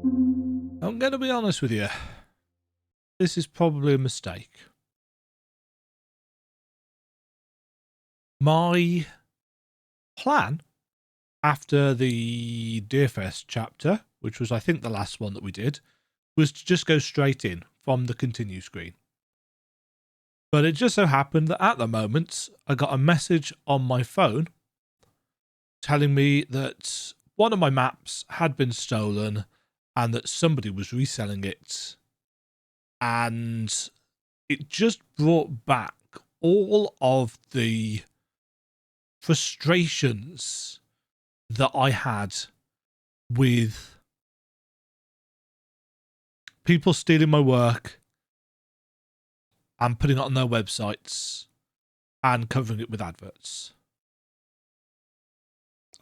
I'm going to be honest with you. This is probably a mistake. My plan after the Deerfest chapter, which was I think the last one that we did, was to just go straight in from the continue screen. But it just so happened that at the moment I got a message on my phone telling me that one of my maps had been stolen and that somebody was reselling it. And it just brought back all of the frustrations that I had with people stealing my work and putting it on their websites and covering it with adverts.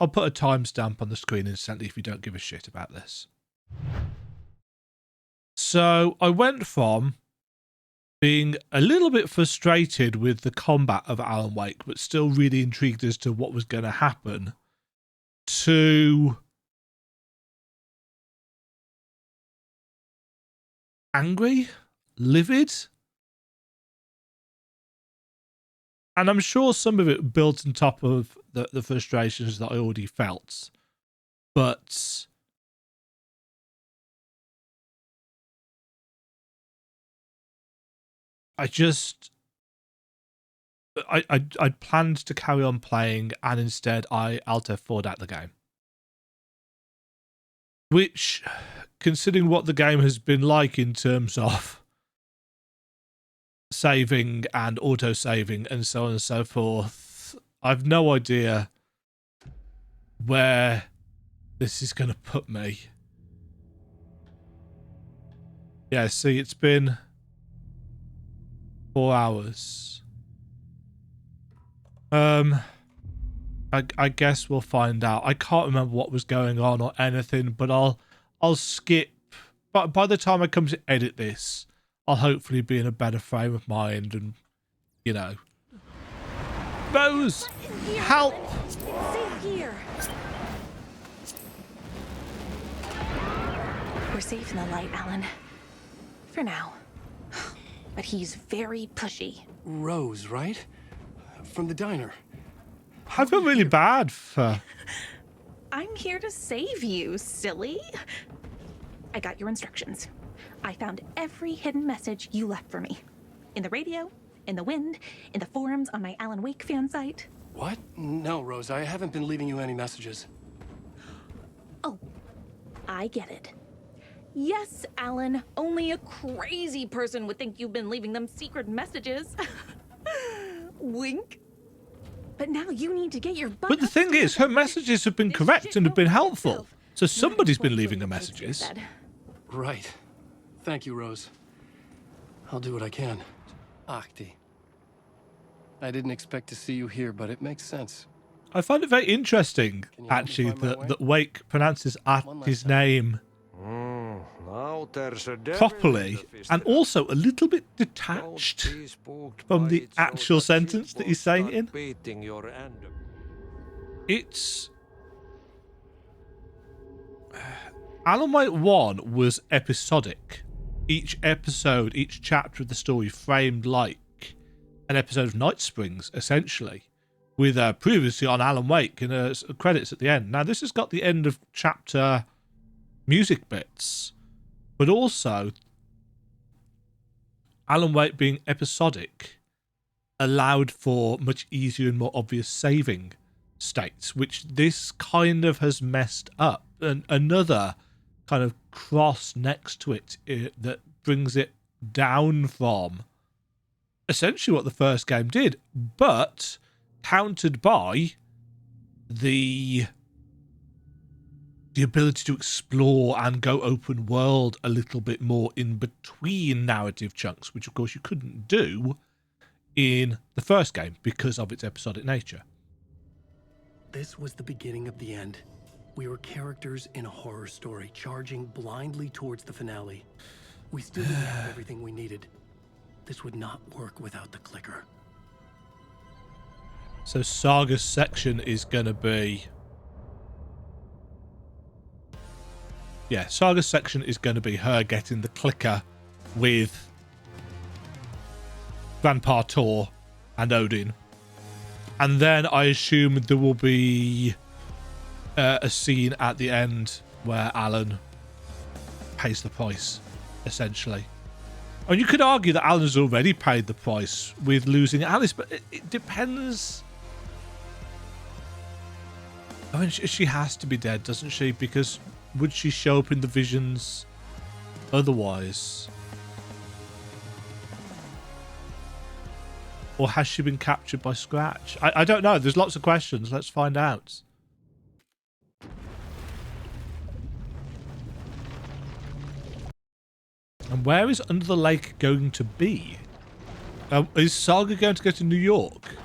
I'll put a timestamp on the screen instantly if you don't give a shit about this. So I went from being a little bit frustrated with the combat of Alan Wake, but still really intrigued as to what was going to happen, to angry, livid. And I'm sure some of it built on top of the frustrations that I already felt. But I'd planned to carry on playing, and instead I Alt F4'd out the game. Which, considering what the game has been like in terms of saving and auto-saving and so on and so forth, I've no idea where this is going to put me. Yeah, see, it's been 4 hours. I guess we'll find out. I can't remember what was going on or anything, but I'll skip. But by the time I come to edit this, I'll hopefully be in a better frame of mind and, you know. Rose, help! Safe here. We're safe in the light, Alan. For now. But he's very pushy. Rose, right? From the diner. I feel really bad for... I'm here to save you, silly. I got your instructions. I found every hidden message you left for me. In the radio, in the wind, in the forums on my Alan Wake fan site. What? No, Rose, I haven't been leaving you any messages. Oh, I get it. Yes, Alan, only a crazy person would think you've been leaving them secret messages. Wink. But now you need to get your butt. But the thing is, her messages have been correct and have been helpful. So somebody's been leaving her messages. Right. Thank you, Rose. I'll do what I can. Ahti. I didn't expect to see you here, but it makes sense. I find it very interesting, actually, that Wake pronounces Ahti's name properly and also a little bit detached from the actual sentence that he's saying it in. It's... Alan Wake 1 was episodic. Each episode, each chapter of the story framed like an episode of Night Springs, essentially, with previously on Alan Wake and credits at the end. Now, this has got the end of chapter music bits, but also Alan Wake being episodic allowed for much easier and more obvious saving states, which this kind of has messed up. And another kind of cross next to it that brings it down from essentially what the first game did, but countered by the ability to explore and go open world a little bit more in between narrative chunks, which of course you couldn't do in the first game because of its episodic nature. This was the beginning of the end. We were characters in a horror story, charging blindly towards the finale. We still didn't have everything we needed. This would not work without the clicker. So Saga's section is going to be Yeah, Saga's section is going to be her getting the clicker with Vanhatalo and Odin. And then I assume there will be a scene at the end where Alan pays the price, essentially. And you could argue that Alan has already paid the price with losing Alice, but it depends. I mean, she has to be dead, doesn't she? Because would she show up in the visions otherwise? Or has she been captured by Scratch? I don't know. There's lots of questions. Let's find out. And where is Under the Lake going to be? Is Saga going to go to New York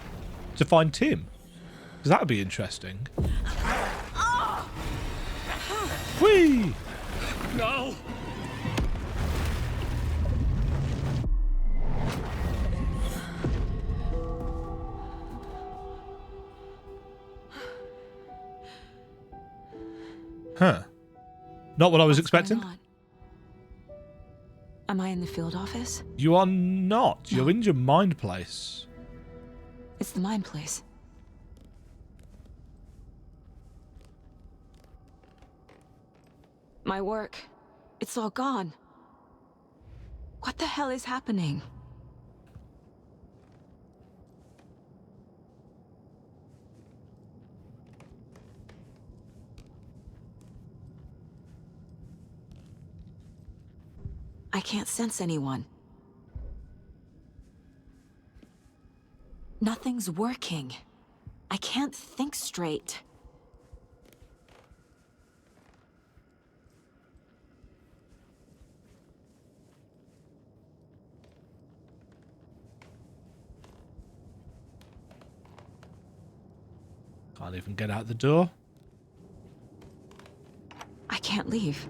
to find Tim? Because that would be interesting. Whee! No! Huh. Not what I was expecting. Am I in the field office? You are not. You're in your mind place. It's the mine place. My work. It's all gone. What the hell is happening? I can't sense anyone. Nothing's working. I can't think straight. Can't even get out the door. I can't leave.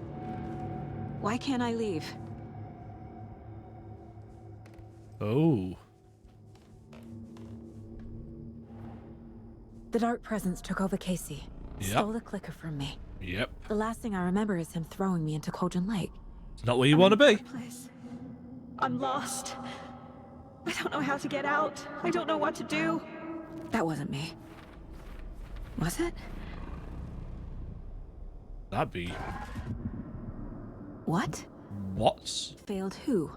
Why can't I leave? Oh. The Dark Presence took over Casey. Yep. Stole the clicker from me. Yep. The last thing I remember is him throwing me into Cauldron Lake. It's not where you want to be. Place. I'm lost. I don't know how to get out. I don't know what to do. That wasn't me. Was it? That'd be... What? What's? Failed who?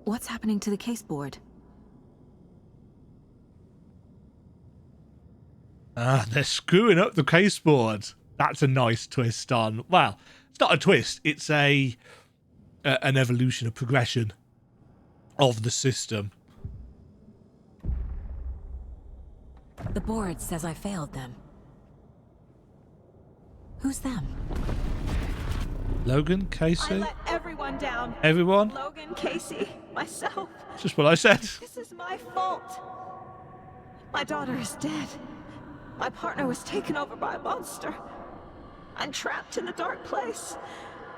What's happening to the case board? Ah, they're screwing up the case board. That's a nice twist on... Well, it's not a twist. It's an evolution, a progression of the system. The board says I failed them. Who's them? Logan, I Casey, let everyone down. everyone. Logan, Casey, myself. It's just what I said. This is my fault. My daughter is dead. My partner was taken over by a monster. I'm trapped in the dark place.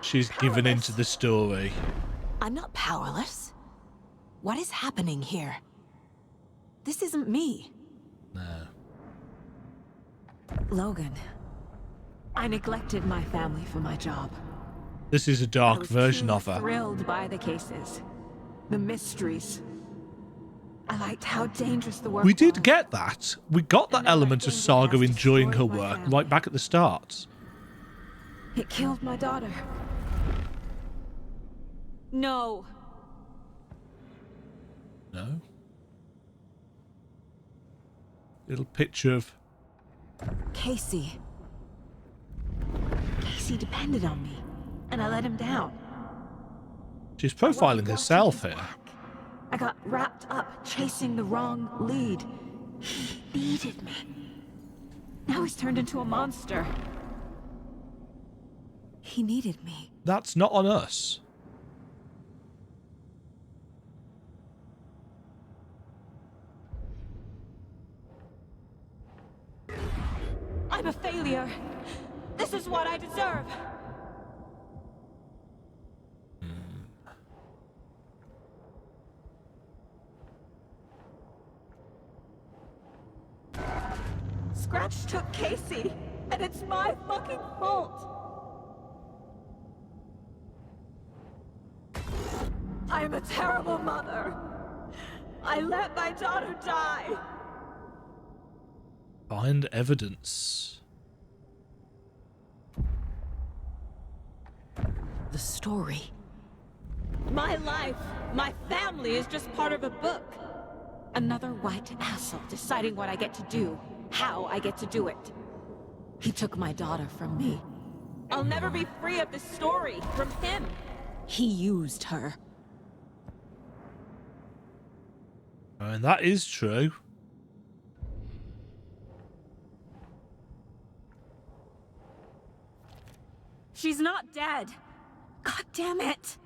She's given into the story. I'm not powerless. What is happening here? This isn't me. No. Logan. I neglected my family for my job. This is a I dark was version truly of her. thrilled by the cases. The mysteries. I liked how dangerous the work We did was. get that. We got that And now element of I think it Saga has enjoying her destroyed my work family. right back at the start. It killed my daughter. No. No? Little picture of... Casey. Casey depended on me, and I let him down. She's I wasn't profiling herself watching here. his back. I got wrapped up chasing the wrong lead. He needed me. Now he's turned into a monster. He needed me. That's not on us. I'm a failure. This is what I deserve. Scratch took Casey, and it's my fucking fault. I am a terrible mother. I let my daughter die. Find evidence. The story. My life, my family is just part of a book. Another white asshole deciding what I get to do, how I get to do it. He took my daughter from me. I'll never be free of this story from him. He used her. And that is true. She's not dead. God damn it.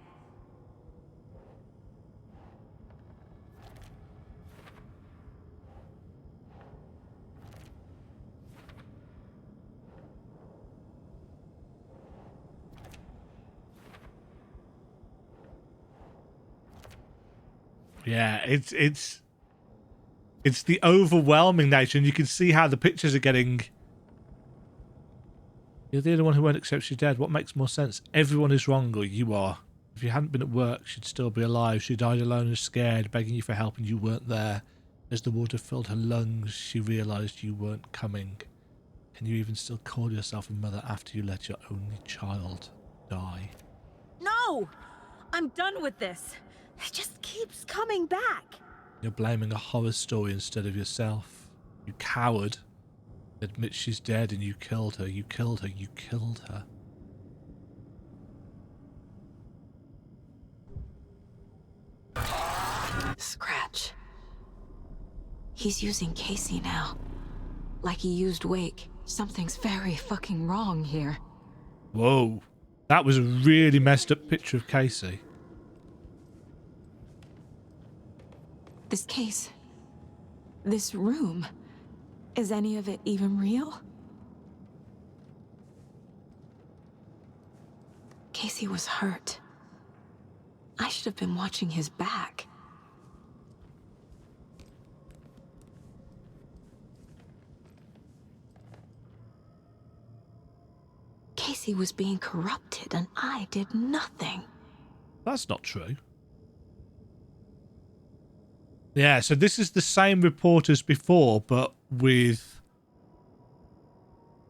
Yeah, it's the overwhelming nature, and you can see how the pictures are getting. You're the only one who won't accept she's dead. What makes more sense? Everyone is wrong, or you are. If you hadn't been at work, she'd still be alive. She died alone and scared, begging you for help, and you weren't there. As the water filled her lungs, she realised you weren't coming. Can you even still call yourself a mother after you let your only child die? No! I'm done with this. It just keeps coming back. You're blaming a horror story instead of yourself. You coward. Admit she's dead and you killed her. You killed her. You killed her. Scratch. He's using Casey now. Like he used Wake. Something's very fucking wrong here. Whoa. That was a really messed up picture of Casey. This case. This room. Is any of it even real? Casey was hurt. I should have been watching his back. Casey was being corrupted and I did nothing. That's not true. Yeah, so this is the same report as before, but with...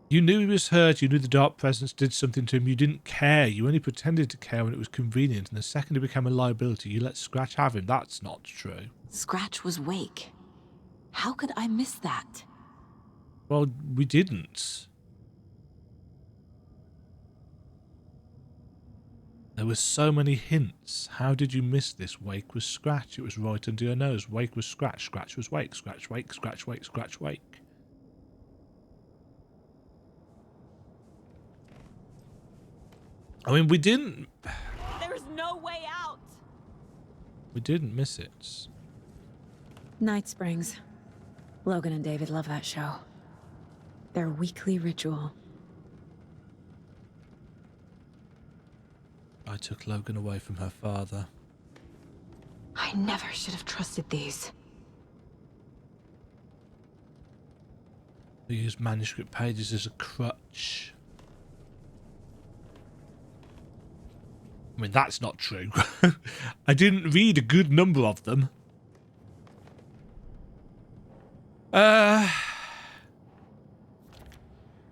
You knew he was hurt, you knew the dark presence did something to him, you didn't care, you only pretended to care when it was convenient, and the second he became a liability, you let Scratch have him. That's not true. Scratch was Wake. How could I miss that? Well, we didn't. There were so many hints. How did you miss this? Wake was Scratch. It was right under your nose. Wake was Scratch. Scratch was Wake. Scratch, Wake, Scratch, Wake, Scratch, Wake. I mean, we didn't... There's no way out. We didn't miss it. Night Springs. Logan and David love that show. Their weekly ritual. I took Logan away from her father. I never should have trusted these. They used manuscript pages as a crutch. I mean, that's not true. I didn't read a good number of them.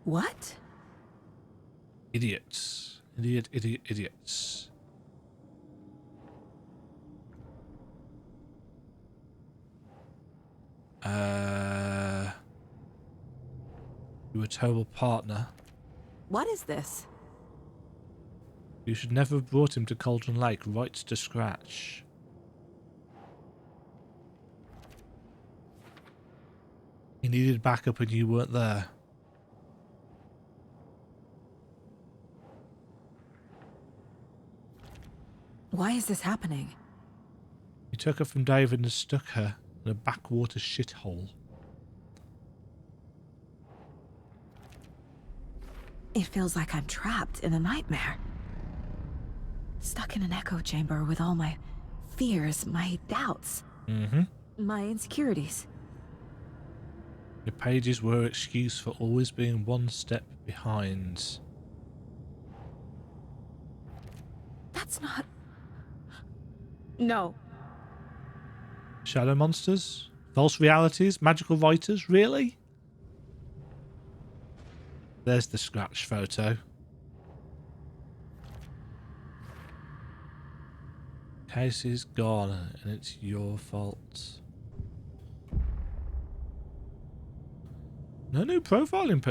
What? Idiots. Idiots. You were a terrible partner. What is this? You should never have brought him to Cauldron Lake, right to Scratch. He needed backup and you weren't there. Why is this happening? You took her from David and stuck her in a backwater shithole. It feels like I'm trapped in a nightmare. Stuck in an echo chamber with all my fears, my doubts, my insecurities. Your pages were an excuse for always being one step behind. That's not... No. Shadow monsters? False realities? Magical writers? Really? There's the scratch photo. Casey's gone, and it's your fault. No new profiling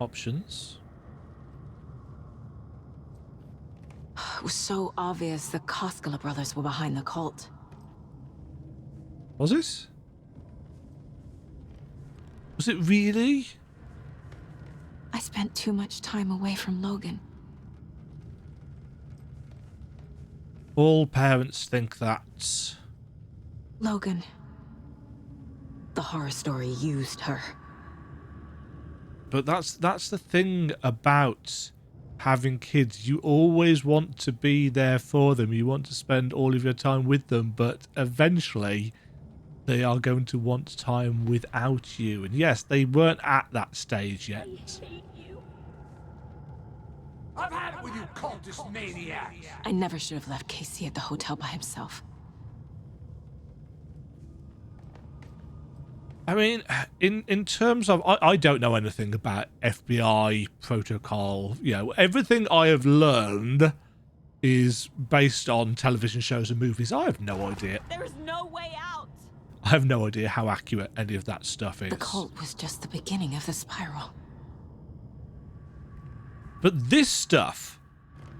options. It was so obvious the Koskela brothers were behind the cult. Was it? Was it really? I spent too much time away from Logan. All parents think that. Logan. The horror story used her. But that's the thing about having kids. You always want to be there for them. You want to spend all of your time with them, but eventually they are going to want time without you. And yes, they weren't at that stage yet. I hate you. I've had it with you cultist maniacs! I never should have left Casey at the hotel by himself. I mean, in terms of, I don't know anything about FBI protocol. You know, everything I have learned is based on television shows and movies. I have no idea. There is no way out. I have no idea how accurate any of that stuff is. The cult was just the beginning of the spiral. But this stuff,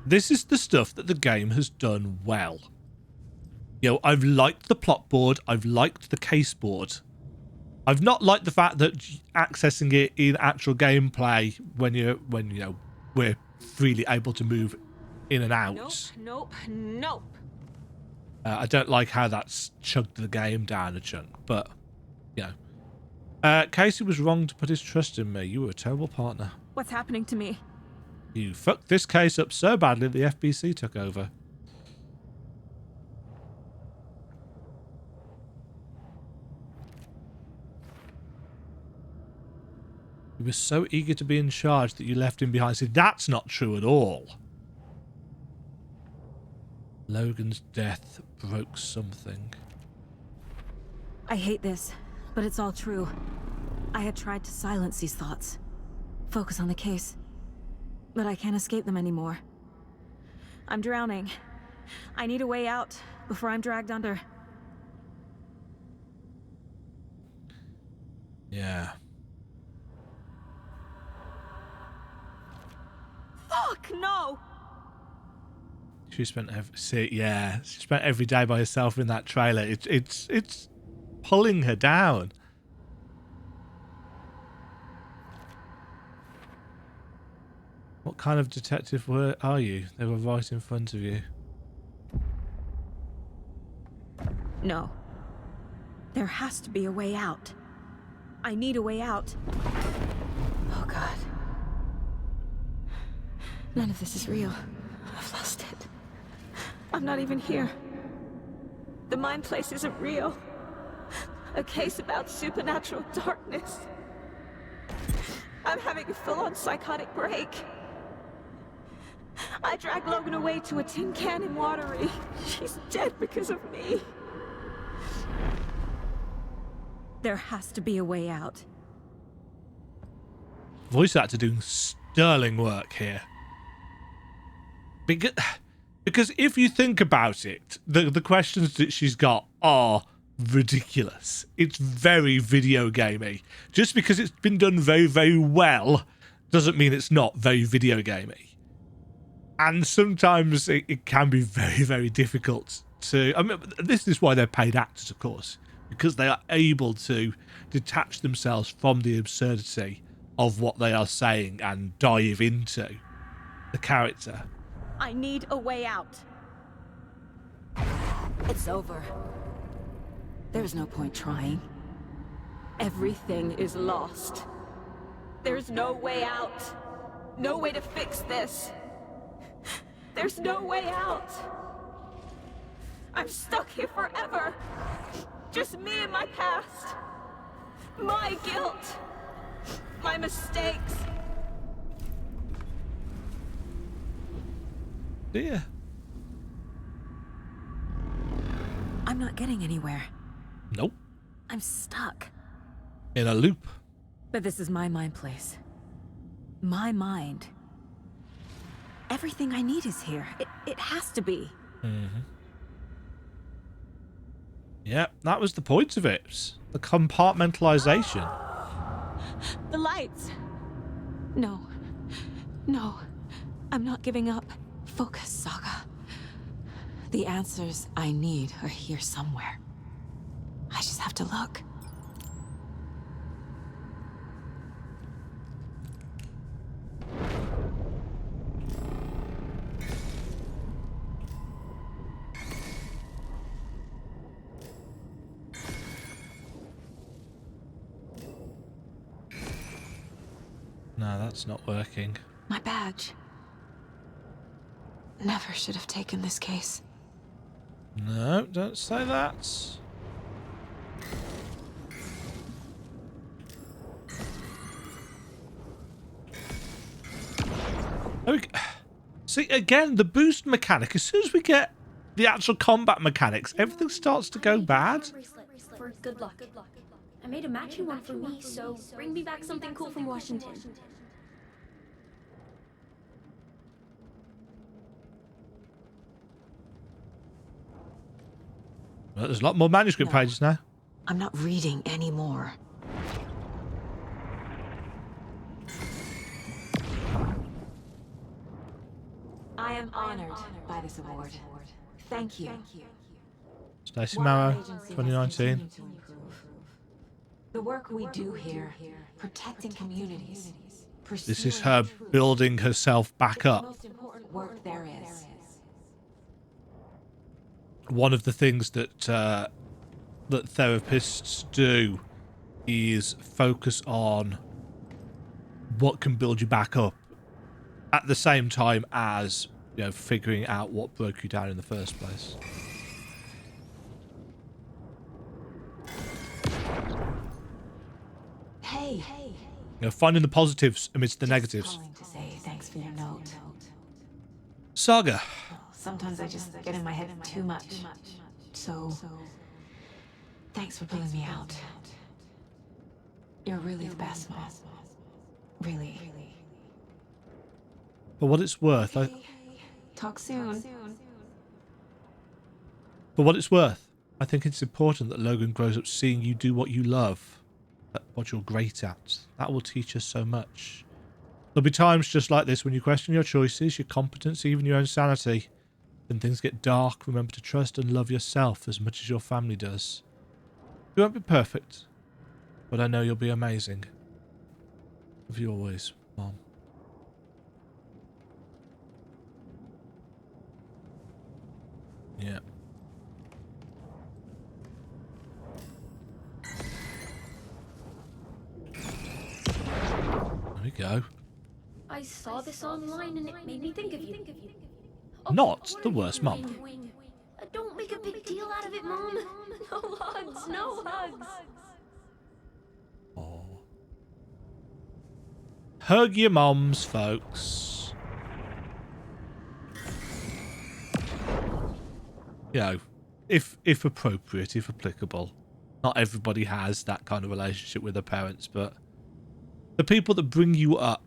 this is the stuff that the game has done well. You know, I've liked the plot board. I've liked the case board. I've not liked the fact that accessing it in actual gameplay when you know we're freely able to move in and out. Nope. I don't like how that's chugged the game down a chunk, but you know. Casey was wrong to put his trust in me. You were a terrible partner. What's happening to me? You fucked this case up so badly the FBC took over. You were so eager to be in charge that you left him behind. See, that's not true at all. Logan's death broke something. I hate this, but it's all true. I had tried to silence these thoughts. Focus on the case. But I can't escape them anymore. I'm drowning. I need a way out before I'm dragged under. Yeah. Fuck, no! She spent every day by herself in that trailer. It's pulling her down. What kind of detective are you? They were right in front of you. No. There has to be a way out. I need a way out. Oh, God. None of this is real. I've lost it. I'm not even here. The mind place isn't real. A case about supernatural darkness. I'm having a full-on psychotic break. I dragged Logan away to a tin can in Watery. She's dead because of me. There has to be a way out. Voice actor doing sterling work here. Because if you think about it, the questions that she's got are ridiculous. It's very video gamey. Just because it's been done very, very well doesn't mean it's not very video gamey. And sometimes it can be very, very difficult to... I mean, this is why they're paid actors, of course, because they are able to detach themselves from the absurdity of what they are saying and dive into the character. I need a way out. It's over. There's no point trying. Everything is lost. There's no way out. No way to fix this. There's no way out. I'm stuck here forever. Just me and my past. My guilt. My mistakes. Dear. I'm not getting anywhere. Nope. I'm stuck. In a loop. But this is my mind place. My mind. Everything I need is here. It has to be. Mm-hmm. Yeah, that was the point of it. The compartmentalization. The lights! No. No. I'm not giving up. Focus, Saga. The answers I need are here somewhere. I just have to look. No, that's not working. My badge. Never should have taken this case. No, don't say that. See, again, the boost mechanic, as soon as we get the actual combat mechanics, everything starts to go bad. For good luck. I made a matching one for me, so bring me back something cool from Washington. Well, there's a lot more manuscript pages now. I'm not reading anymore. I am honored by this award. Thank you. Stacey Marrow, 2019. The work we do here, protecting communities. This is her building herself back The up. most important work there is. One of the things that that therapists do is focus on what can build you back up at the same time as, you know, figuring out what broke you down in the first place. Hey. You know, finding the positives amidst the negatives. Calling to say thanks for your note. Saga. Sometimes I just get in my head too much. So, thanks for pulling me out. You're really the best, Mom. Really. For what it's worth, Talk soon. for what it's worth, I think it's important that Logan grows up seeing you do what you love, what you're great at. That will teach us so much. There'll be times just like this when you question your choices, your competence, even your own sanity. When things get dark, remember to trust and love yourself as much as your family does. You won't be perfect, but I know you'll be amazing. Love you always, Mom. Yeah. There we go. I saw this online and it made me think of you. Not the worst mom. Don't make a big deal out of it, Mom. No hugs, no hugs. Oh. Hug your moms, folks. You know, if appropriate, if applicable. Not everybody has that kind of relationship with their parents, but the people that bring you up.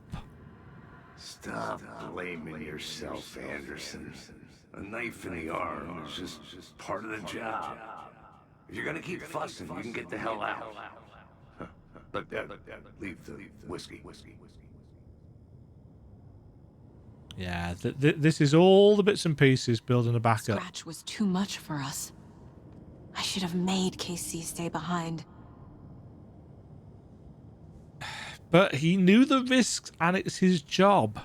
Stop blaming yourself, Anderson. A knife in the arm is just part of the job. If you're gonna keep fussing, you can get the hell out. But leave the whiskey. Yeah, this is all the bits and pieces building a backup. Scratch was too much for us. I should have made KC stay behind. But he knew the risks and it's his job.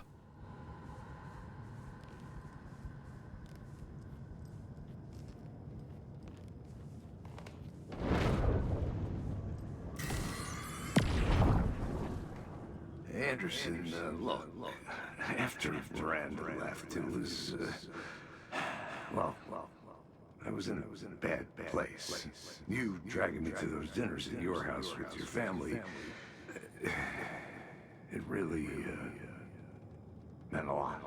Anderson, look, after Miranda left, it was, well, I was in a bad place. You dragging me to those dinners at your house with your family, it really, meant a lot.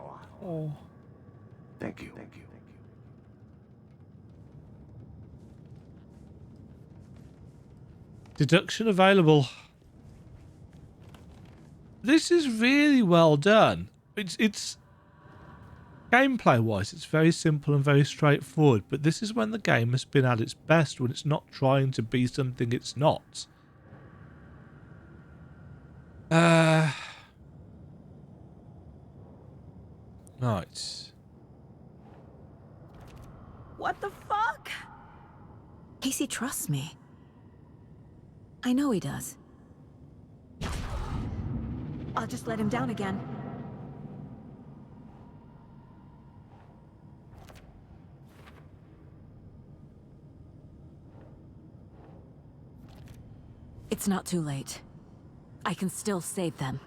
Oh. Thank you. Deduction available. This is really well done. It's gameplay wise, it's very simple and very straightforward, but this is when the game has been at its best, when it's not trying to be something it's not. Right. What the fuck? Casey trusts me. I know he does. I'll just let him down again. It's not too late. I can still save them.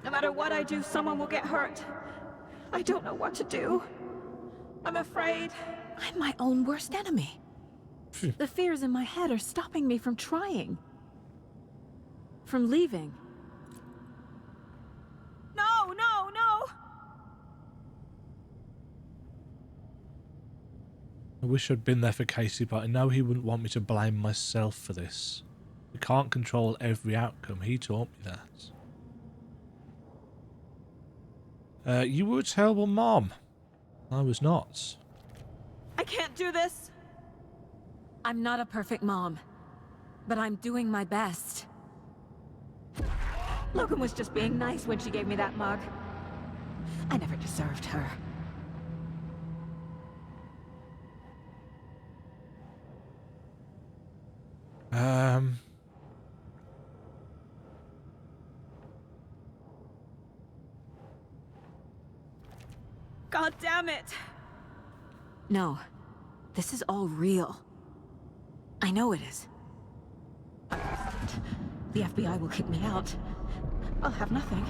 No matter what I do, someone will get hurt. I don't know what to do. I'm afraid. I'm my own worst enemy. The fears in my head are stopping me from trying. From leaving. No, no, no! I wish I'd been there for Casey, but I know he wouldn't want me to blame myself for this. We can't control every outcome. He taught me that. You were a terrible mom. I was not. I can't do this. I'm not a perfect mom, but I'm doing my best. Logan was just being nice when she gave me that mug. I never deserved her. God damn it! No, this is all real. I know it is. The FBI will kick me out. I'll have nothing.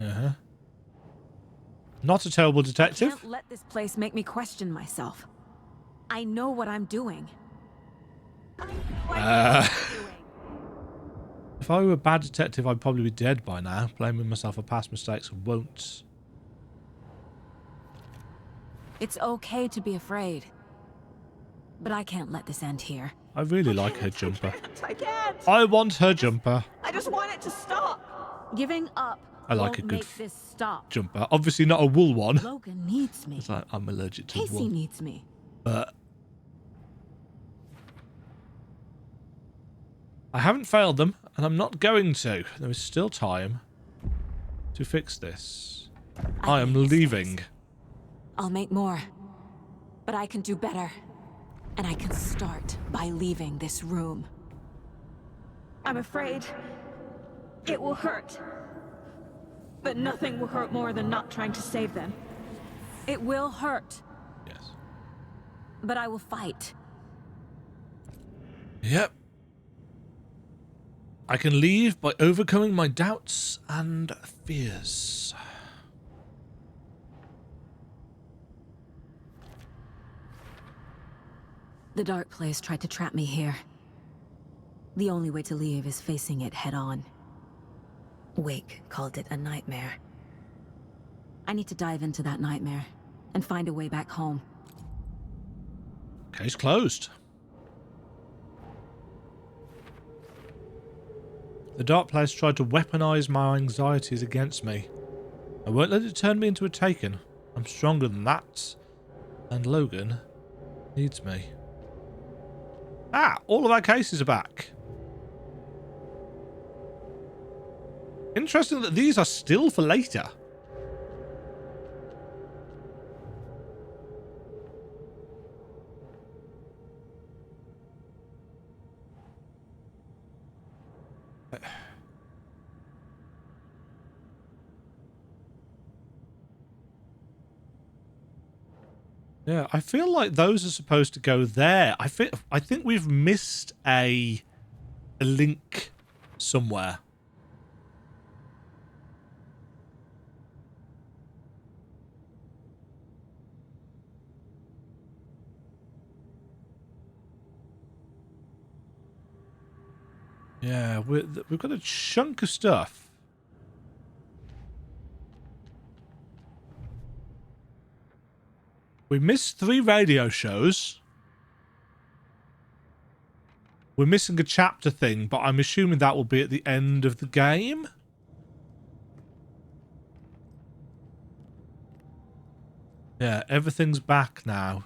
Uh-huh. Not a terrible detective. I can't let this place make me question myself. I know what I'm doing. If I were a bad detective, I'd probably be dead by now. Blaming myself for past mistakes won't. It's okay to be afraid. But I can't let this end here. I really like her jumper. I can't! I want her jumper. I just want it to stop! Giving up I like won't a good make this stop. jumper. Obviously not a wool one. Logan needs me. It's like I'm allergic to Casey wool. needs me. But I haven't failed them, and I'm not going to. There is still time to fix this. I am leaving. I'll make more. But I can do better. And I can start by leaving this room. I'm afraid it will hurt. But nothing will hurt more than not trying to save them. It will hurt. Yes. But I will fight. Yep. I can leave by overcoming my doubts and fears. The dark place tried to trap me here. The only way to leave is facing it head on. Wake called it a nightmare. I need to dive into that nightmare and find a way back home. Case closed. The dark place tried to weaponize my anxieties against me. I won't let it turn me into a Taken. I'm stronger than that. And Logan needs me. Ah, all of our cases are back. Interesting that these are still for later. Yeah, I feel like those are supposed to go there. I think we've missed a link somewhere. Yeah, we've got a chunk of stuff. We missed 3 radio shows. We're missing a chapter thing, but I'm assuming that will be at the end of the game. Yeah, everything's back now.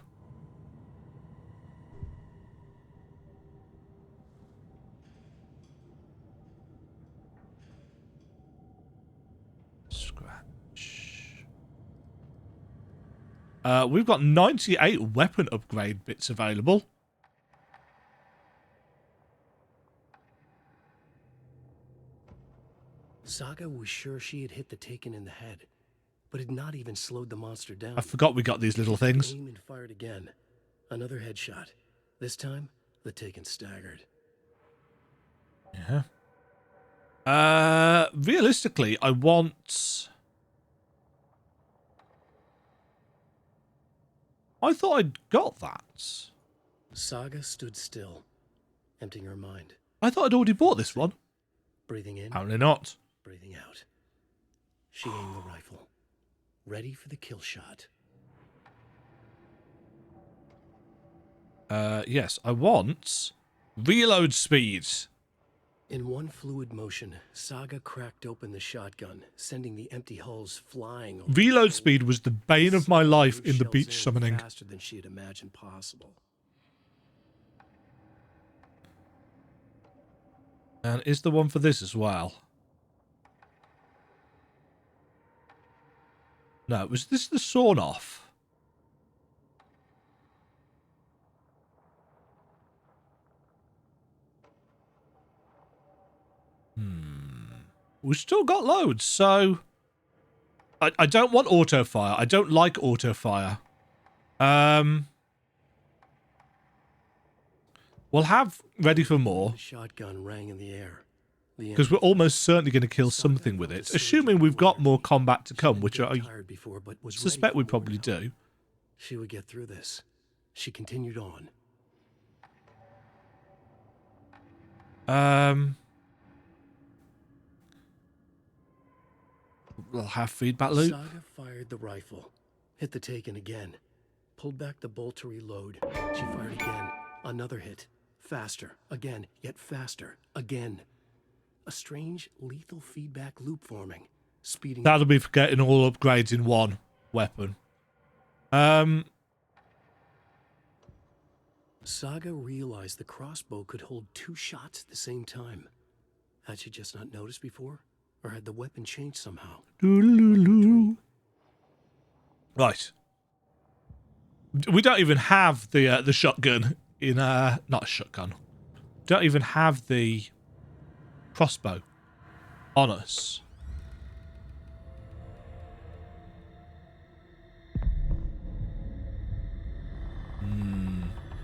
We've got 98 weapon upgrade bits available. Saga was sure she had hit the Taken in the head, but had not even slowed the monster down. I forgot we got these little things. Aimed and fired again. Another headshot. This time, the Taken staggered. Yeah. Realistically, I want... I thought I'd got that. Saga stood still, emptying her mind. I thought I'd already bought this one. Breathing in. Apparently not. Breathing out. She aimed the rifle, ready for the kill shot. Yes, I want reload speed. In one fluid motion, Saga cracked open the shotgun, sending the empty hulls flying over. Reload speed was the bane of my life in the beach summoning. Faster than she had imagined possible. And is the one for this as well? No, was this the sawn off? We've still got loads, so... I don't want auto fire. I don't like auto fire. We'll have ready for more. The shotgun rang in the air. Because we're almost certainly going to kill something with it. Assuming we've got more combat to come, which I suspect we probably do. She would get through this. She continued on. We'll have feedback loop. Saga fired the rifle, hit the Taken again, pulled back the bolt to reload. She fired again. Another hit. Faster. Again. Yet faster. Again. A strange, lethal feedback loop forming. Speeding. That'll be for getting all upgrades in one weapon. Saga realized the crossbow could hold 2 shots at the same time. Had she just not noticed before? Or had the weapon changed somehow? Right. We don't even have the shotgun in not a shotgun. Don't even have the crossbow on us.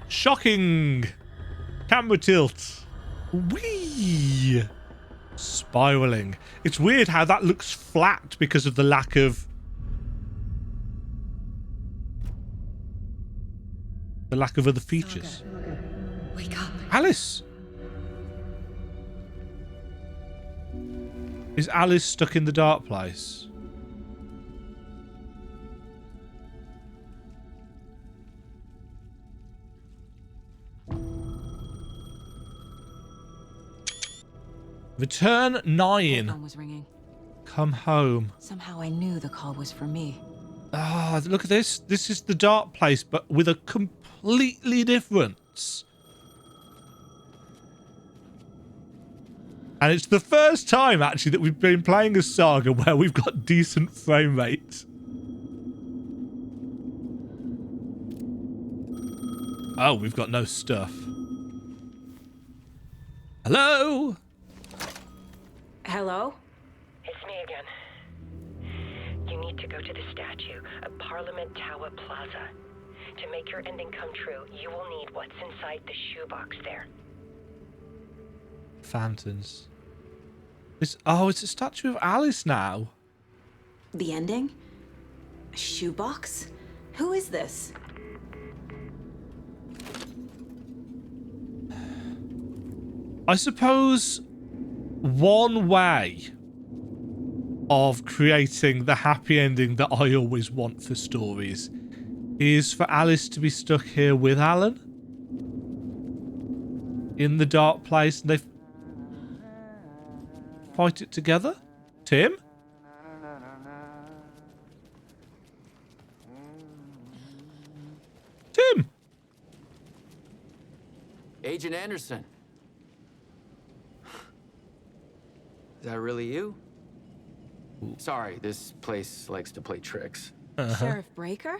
Shocking! Camera tilt. Whee! Spiraling. It's weird how that looks flat because of the lack of... other features. Wake up. Alice! Is Alice stuck in the dark place? Return 9. My phone was ringing. Come home. Somehow I knew the call was for me. Ah, look at this. This is the dark place, but with a completely difference. And it's the first time, actually, that we've been playing a Saga where we've got decent frame rate. Oh, we've got no stuff. Hello? Hello? It's me again. You need to go to the statue of Parliament Tower Plaza. To make your ending come true, you will need what's inside the shoebox there. Fountains. Oh, it's a statue of Alice now. The ending? A shoebox? Who is this? I suppose one way of creating the happy ending that I always want for stories is for Alice to be stuck here with Alan in the dark place, and they fight it together. Tim? Tim? Agent Anderson. Is that really you? Sorry, this place likes to play tricks. Sheriff Breaker?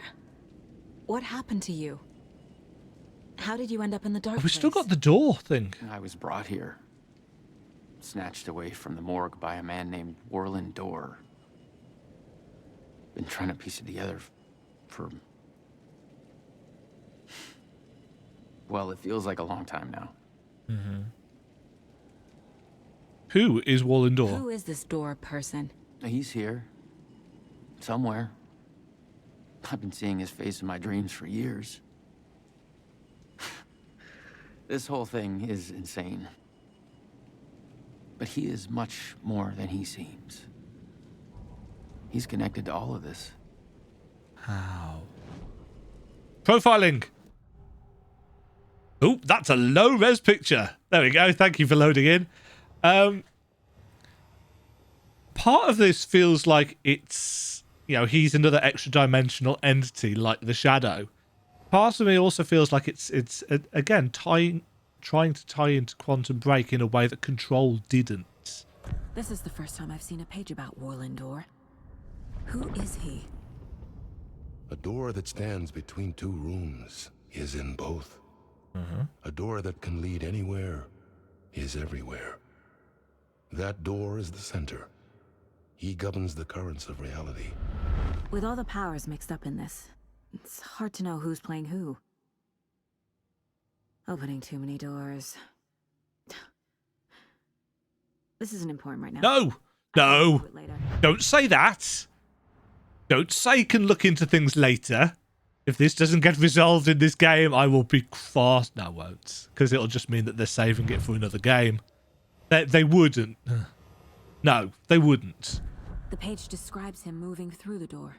What happened to you? How did you end up in the dark We place? still got the door thing. I was brought here. Snatched away from the morgue by a man named Warlin Door. Been trying to piece it together for... Well, it feels like a long time now. Mm-hmm. Who is Warlin Door? Who is this Door person? He's here. Somewhere. I've been seeing his face in my dreams for years. This whole thing is insane. But he is much more than he seems. He's connected to all of this. How? Profiling. Oh, that's a low-res picture. There we go. Thank you for loading in. Part of this feels like it's, you know, he's another extra-dimensional entity like the Shadow. Part of me also feels like it's again trying to tie into Quantum Break in a way that Control didn't. This is the first time I've seen a page about Warlin Door. Who is he? A door that stands between two rooms is in both. A door that can lead anywhere is everywhere. That door is the center. He governs the currents of reality. With all the powers mixed up in this, it's hard to know who's playing who. Opening too many doors. This isn't important right now. No! No! Don't say that! Don't say can look into things later. If this doesn't get resolved in this game, I will be fast. No, I won't. Because it'll just mean that they're saving it for another game. They wouldn't. No, they wouldn't. The page describes him moving through the door.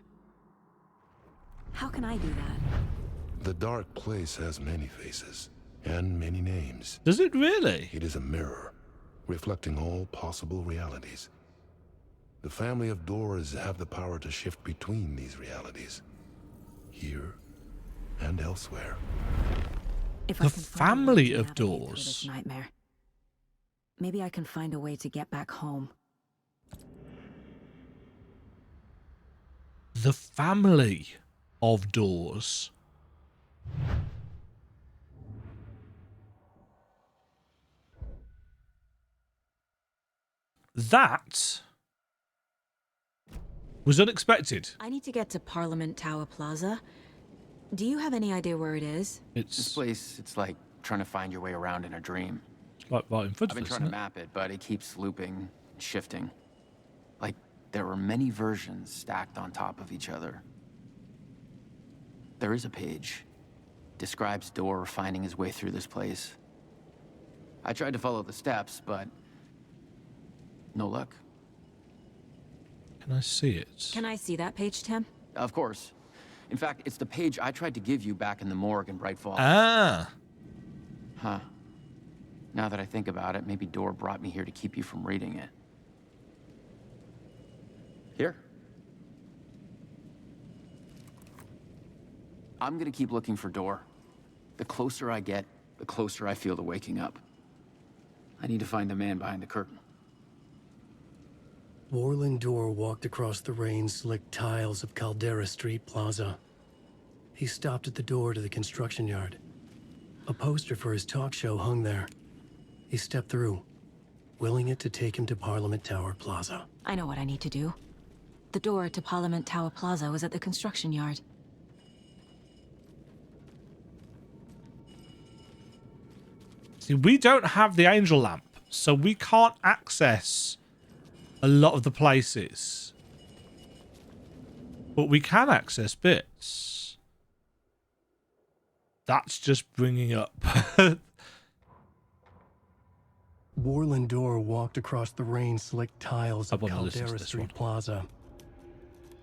How can I do that? The dark place has many faces and many names. Does it really? It is a mirror, reflecting all possible realities. The family of doors have the power to shift between these realities, here and elsewhere. If the family of doors. This nightmare. Maybe I can find a way to get back home. The family of doors. That was unexpected. I need to get to Parliament Tower Plaza. Do you have any idea where it is? This place, it's like trying to find your way around in a dream. It's like right in front I've of been us, trying to map it, but it keeps looping, shifting. Like there were many versions stacked on top of each other. There is a page. Describes Door finding his way through this place. I tried to follow the steps, but no luck. Can I see it? Can I see that page, Tim? Of course. In fact, it's the page I tried to give you back in the morgue in Bright Falls. Ah. Huh. Now that I think about it, maybe Door brought me here to keep you from reading it. Here. I'm gonna keep looking for Door. The closer I get, the closer I feel to waking up. I need to find the man behind the curtain. Warlin Door walked across the rain-slicked tiles of Caldera Street Plaza. He stopped at the door to the construction yard. A poster for his talk show hung there. He stepped through, willing it to take him to Parliament Tower Plaza. I know what I need to do. The door to Parliament Tower Plaza was at the construction yard. See, we don't have the angel lamp, so we can't access a lot of the places. But we can access bits. That's just bringing up. Warlin Door walked across the rain-slicked tiles I of wanna listen to Caldera this Street one. Plaza.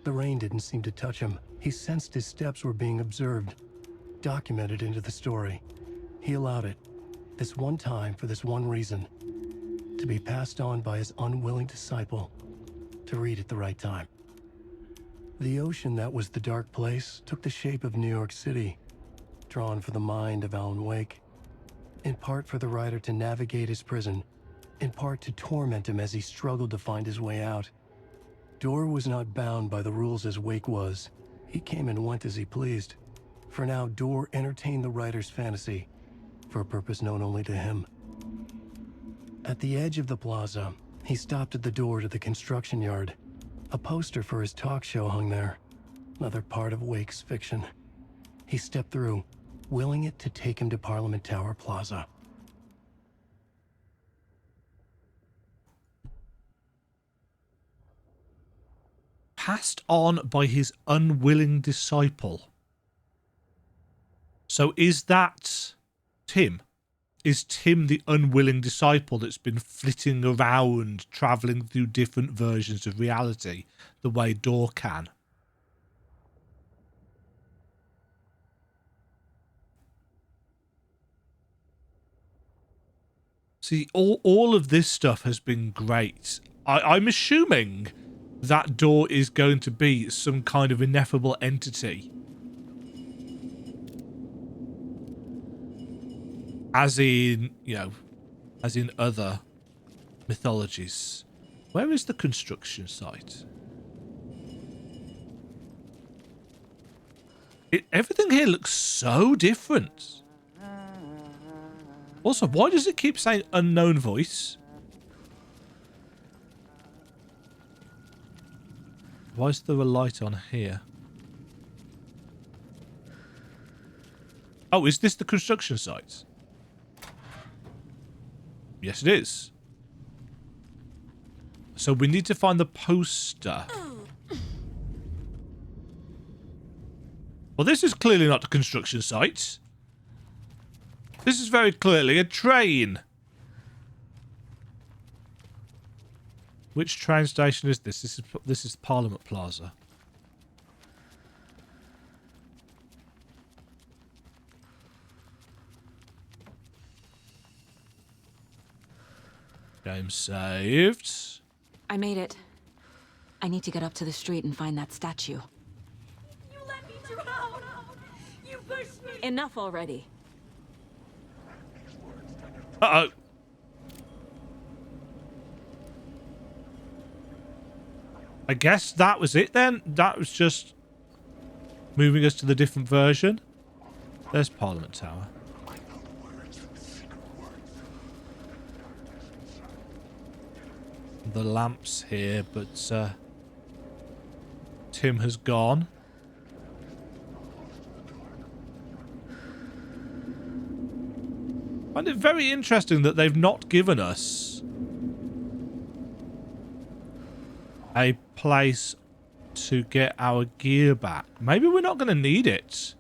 The rain didn't seem to touch him. He sensed his steps were being observed, documented into the story. He allowed it, this one time for this one reason, to be passed on by his unwilling disciple, to read at the right time. The ocean that was the dark place took the shape of New York City, drawn for the mind of Alan Wake, in part for the writer to navigate his prison, in part to torment him as he struggled to find his way out. Door was not bound by the rules as Wake was. He came and went as he pleased. For now, Door entertained the writer's fantasy, for a purpose known only to him. At the edge of the plaza, he stopped at the door to the construction yard. A poster for his talk show hung there, another part of Wake's fiction. He stepped through, willing it to take him to Parliament Tower Plaza. Passed on by his unwilling disciple. So is that Tim? Is Tim the unwilling disciple that's been flitting around, travelling through different versions of reality the way Door can? See, all of this stuff has been great. I'm assuming that Door is going to be some kind of ineffable entity. As in, you know, as in other mythologies. Where is the construction site? Everything here looks so different. Also, why does it keep saying unknown voice? Why is there a light on here? Oh, is this the construction site? Yes, it is. So we need to find the poster. Well, this is clearly not the construction site. This is very clearly a train. Which train station is this? This is Parliament Plaza. Game saved. I made it. I need to get up to the street and find that statue. You let me drown! You pushed me! Enough already. Uh-oh. I guess that was it then. That was just moving us to the different version. There's Parliament Tower. The lamp's here, but Tim has gone. I find it very interesting that they've not given us a place to get our gear back. Maybe we're not going to need it.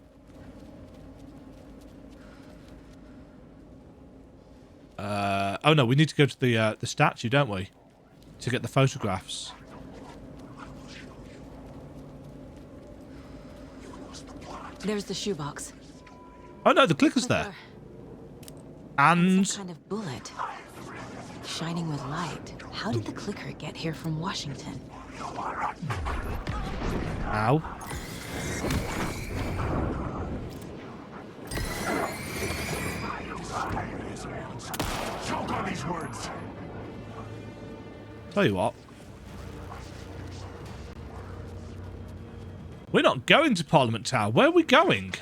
Oh no, we need to go to the statue, don't we? To get the photographs. There's the shoebox. Oh no, the clicker's there. And some kind of bullet. Shining with light. How did the clicker get here from Washington? Ow. Choke on these words. Tell you what. We're not going to Parliament Tower. Where are we going?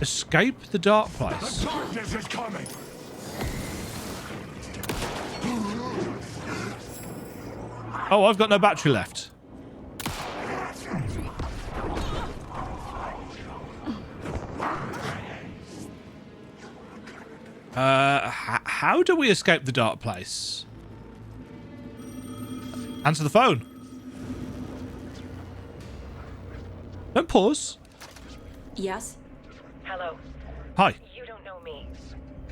Escape the dark place. The darkness is coming. Oh, I've got no battery left. How do we escape the dark place? Answer the phone. Don't pause. Yes? Hello. Hi. You don't know me,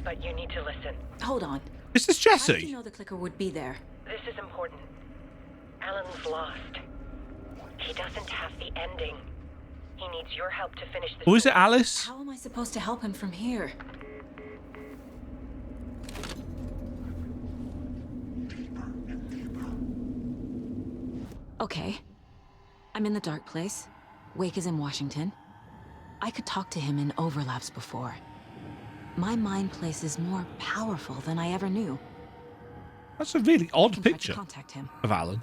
but you need to listen. Hold on. Is this How did you Jesse? know the clicker would be there? This is important. Alan's lost. He doesn't have the ending. He needs your help to finish the Or is it story. Alice? How am I supposed to help him from here? Okay. I'm in the dark place. Wake is in Washington. I could talk to him in overlaps before. My mind place is more powerful than I ever knew. That's a really odd Try to picture contact him. of Alan.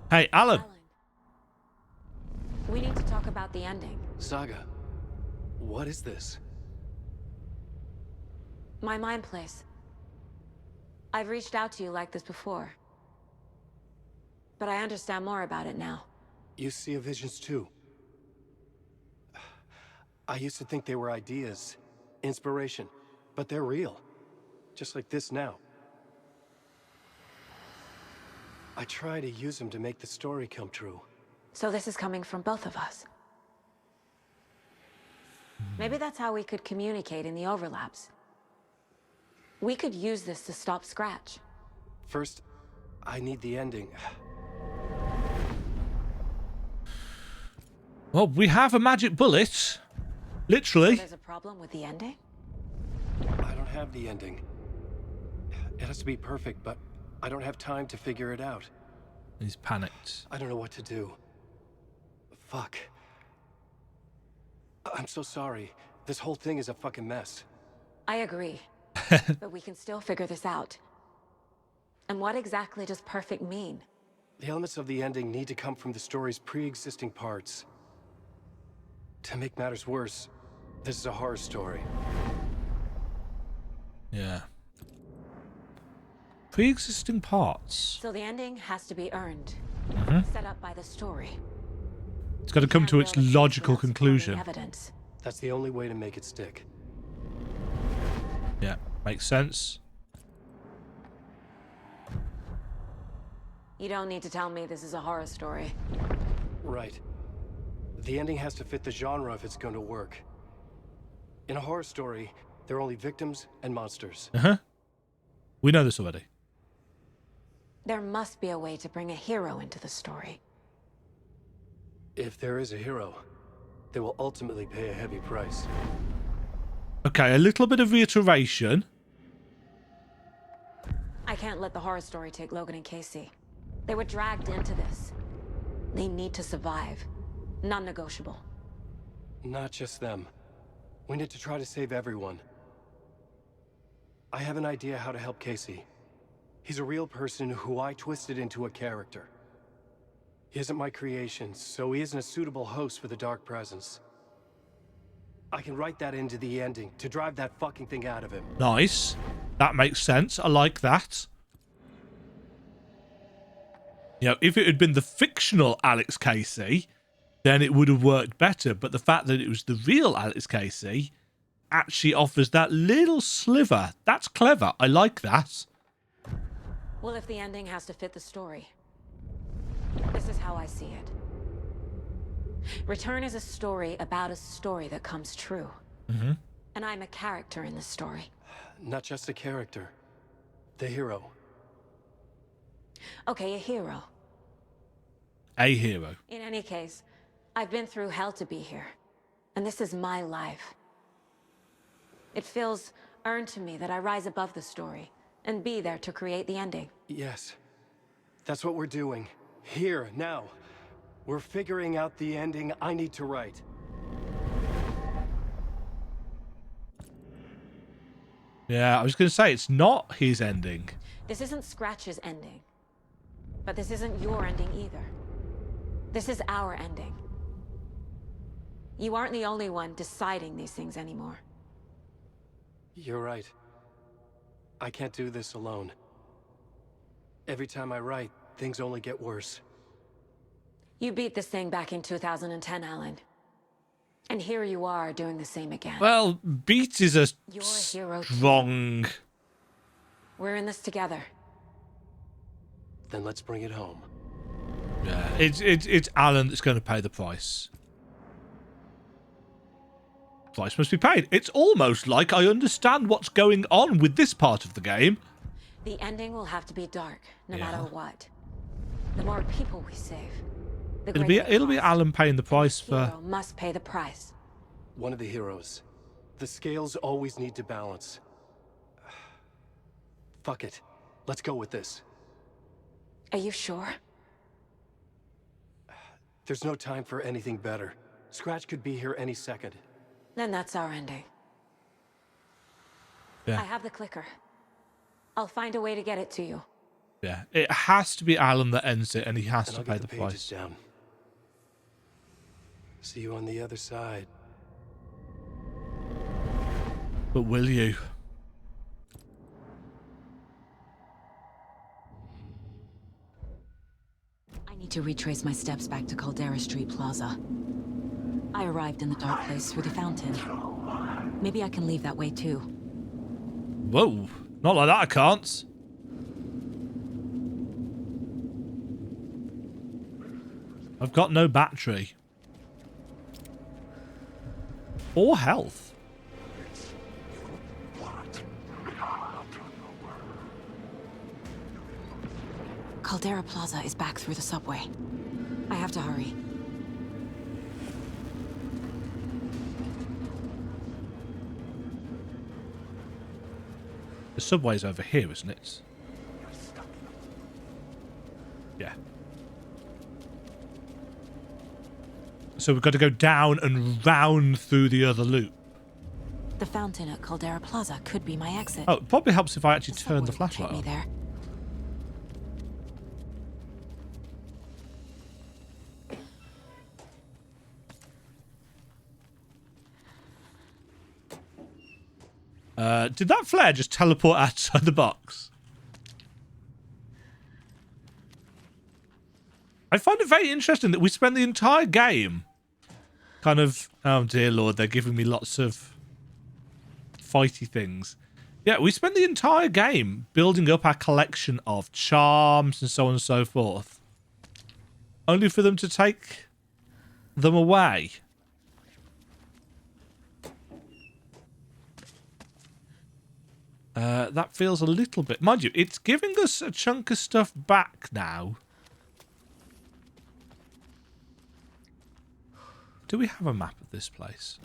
Hey, Alan. We need to talk about the ending. Saga, what is this? My mind place. I've reached out to you like this before. But I understand more about it now. You see visions too. I used to think they were ideas, inspiration, but they're real. Just like this now. I try to use them to make the story come true. So this is coming from both of us. Maybe that's how we could communicate in the overlaps. We could use this to stop Scratch. First, I need the ending. Well, we have a magic bullet. Literally. There's a problem with the ending? I don't have the ending. It has to be perfect, but I don't have time to figure it out. He's panicked. I don't know what to do. Fuck. I'm so sorry. This whole thing is a fucking mess. I agree. But we can still figure this out. And what exactly does perfect mean? The elements of the ending need to come from the story's pre-existing parts. To make matters worse, this is a horror story. Yeah. Pre-existing parts. So the ending has to be earned. Set up by the story. It's got to come to its logical conclusion. Evidence. That's the only way to make it stick. Yeah, makes sense. You don't need to tell me this is a horror story. Right. The ending has to fit the genre if it's going to work. In a horror story, there are only victims and monsters. We know this already. There must be a way to bring a hero into the story. If there is a hero, they will ultimately pay a heavy price. Okay, a little bit of reiteration. I can't let the horror story take Logan and Casey. They were dragged into this. They need to survive. Non-negotiable. Not just them. We need to try to save everyone. I have an idea how to help Casey. He's a real person who I twisted into a character. He isn't my creation, so he isn't a suitable host for the Dark Presence. I can write that into the ending to drive that fucking thing out of him. Nice. That makes sense. I like that. You know, if it had been the fictional Alex Casey, then it would have worked better. But the fact that it was the real Alex Casey actually offers that little sliver. That's clever. I like that. Well, if the ending has to fit the story, this is how I see it. Return is a story about a story that comes true. And I'm a character in this story. Not just a character. The hero. Okay, a hero. A hero. In any case, I've been through hell to be here. And this is my life. It feels earned to me that I rise above the story and be there to create the ending. Yes. That's what we're doing. Here, now. We're figuring out the ending I need to write. Yeah, I was going to say, it's not his ending. This isn't Scratch's ending. But this isn't your ending either. This is our ending. You aren't the only one deciding these things anymore. You're right. I can't do this alone. Every time I write, things only get worse. You beat this thing back in 2010, Alan. And here you are doing the same again. Well, beat is a You're a hero too. strong... We're in this together. Then let's bring it home. Yeah, it's Alan that's going to pay the price. Price must be paid. It's almost like I understand what's going on with this part of the game. The ending will have to be dark, no matter what. The more people we save, the greater It'll be Alan paying the price for. hero must pay the price. One of the heroes. The scales always need to balance. Fuck it. Let's go with this. Are you sure? There's no time for anything better. Scratch could be here any second. Then that's our ending. Yeah. I have the clicker. I'll find a way to get it to you. Yeah, it has to be Alan that ends it, and he has And to I'll pay get the the pages price. down. See you on the other side. But will you? I need to retrace my steps back to Caldera Street Plaza. I arrived in the dark place through the fountain. Maybe I can leave that way too. Whoa, not like that, I can't. I've got no battery. Or health. Caldera Plaza is back through the subway. I have to hurry. The subway's over here, isn't it? Yeah. So we've got to go down and round through the other loop. The fountain at Caldera Plaza could be my exit. Oh, it probably helps if I actually turn the flashlight on. There. Did that flare just teleport outside the box? I find it very interesting that we spend the entire game kind of... Oh, dear Lord, they're giving me lots of fighty things. Yeah, we spend the entire game building up our collection of charms and so on and so forth. Only for them to take them away. That feels a little bit... Mind you, it's giving us a chunk of stuff back now. Do we have a map of this place?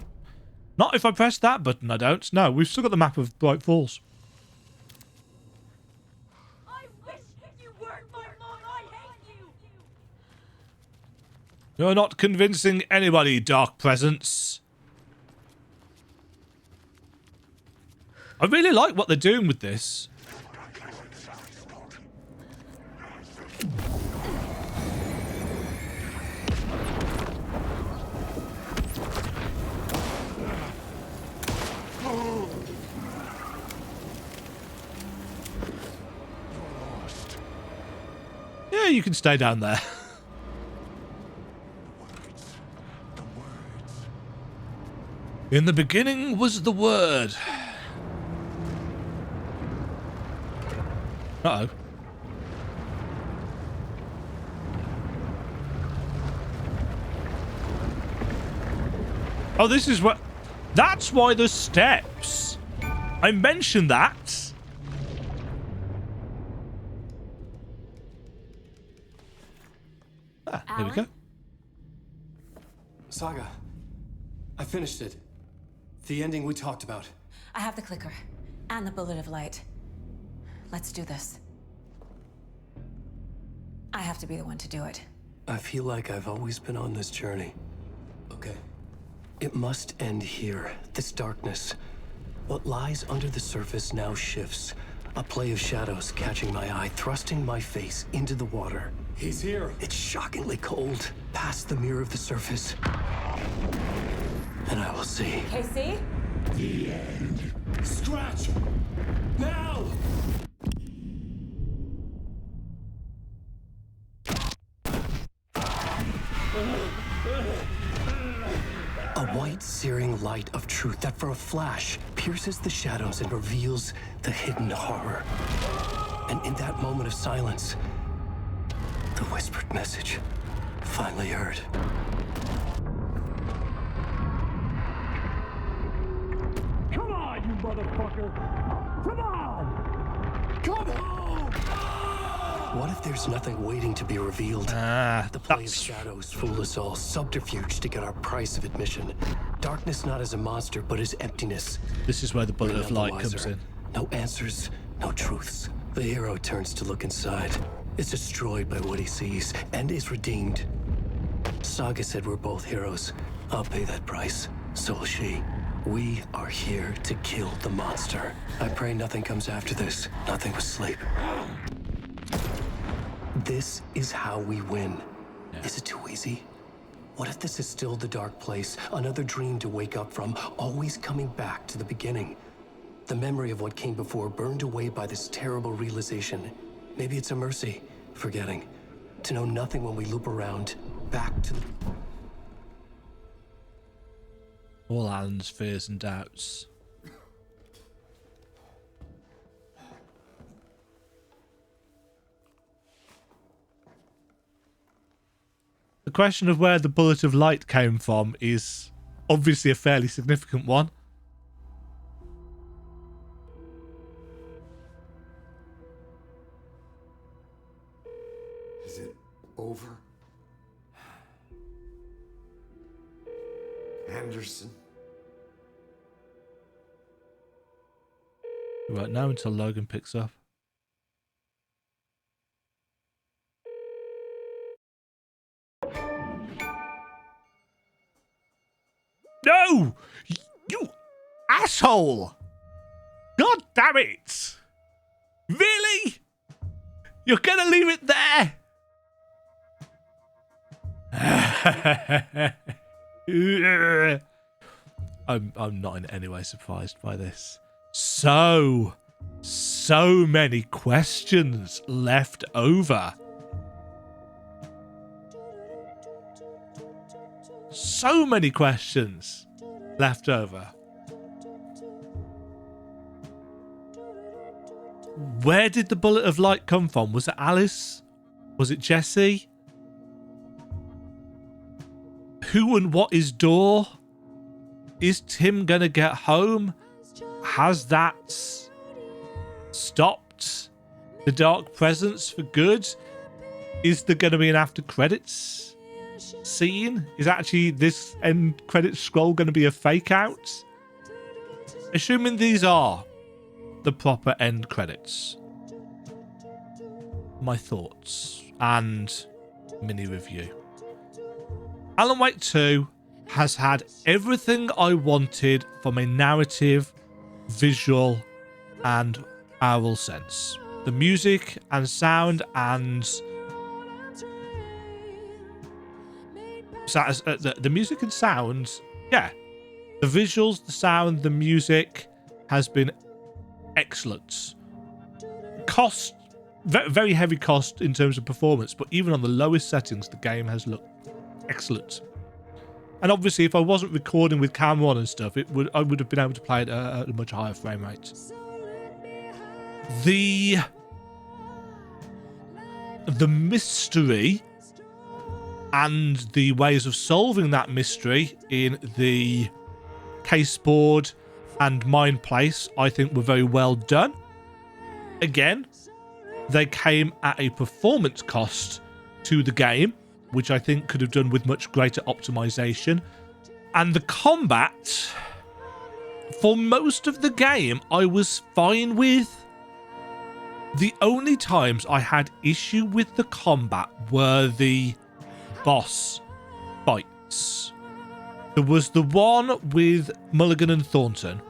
Not if I press that button, I don't. No, we've still got the map of Bright Falls. I wish you weren't my mom. I hate you. You're not convincing anybody, Dark Presence. I really like what they're doing with this. Yeah, you can stay down there. In the beginning was the Word. Uh-oh. Oh, this is what... That's why the steps. I mentioned that. Ah, here we go. Saga, I finished it. The ending we talked about. I have the clicker and the bullet of light. Let's do this. I have to be the one to do it. I feel like I've always been on this journey. Okay. It must end here, this darkness. What lies under the surface now shifts. A play of shadows catching my eye, thrusting my face into the water. He's here. It's shockingly cold, past the mirror of the surface. And I will see. KC? The end. Scratch! Now! A white, searing light of truth that for a flash pierces the shadows and reveals the hidden horror. And in that moment of silence, the whispered message finally heard. Come on, you motherfucker! Come on! Come on! What if there's nothing waiting to be revealed? The play of shadows fool us all. Subterfuge to get our price of admission. Darkness not as a monster, but as emptiness. This is where the bullet of light comes in. No answers, no truths. The hero turns to look inside. Is destroyed by what he sees, and is redeemed. Saga said we're both heroes. I'll pay that price. So will she. We are here to kill the monster. I pray nothing comes after this. Nothing but sleep. This is how we win. Is it too easy? What if this is still the dark place? Another dream to wake up from, always coming back to the beginning. The memory of what came before burned away by this terrible realization. Maybe it's a mercy, forgetting. To know nothing when we loop around, back to... All Alan's fears and doubts. The question of where the bullet of light came from is obviously a fairly significant one. Is it over? Anderson? Right now until Logan picks up. No! You asshole! God damn it! Really? You're gonna leave it there? I'm not in any way surprised by this. So many questions left over. So many questions left over. Where did the bullet of light come from? Was it Alice? Was it Jesse? Who and what is Door? Is Tim gonna get home? Has that stopped the dark presence for good? Is there gonna be an after credits scene? Is actually this end credits scroll going to be a fake out? Assuming these are the proper end credits. My thoughts and mini review. Alan Wake 2 has had everything I wanted from a narrative, visual and aural sense. The music and sound and the music and sound, yeah. The visuals, the sound, the music has been excellent. Cost, very heavy cost in terms of performance, but even on the lowest settings, the game has looked excellent. And obviously, if I wasn't recording with camera on and stuff, I would have been able to play it at a much higher frame rate. The mystery and the ways of solving that mystery in the case board and mine place, I think, were very well done. Again, they came at a performance cost to the game, which I think could have done with much greater optimization. And the combat, for most of the game, I was fine with. The only times I had issue with the combat were the boss fights. There was the one with Mulligan and Thornton.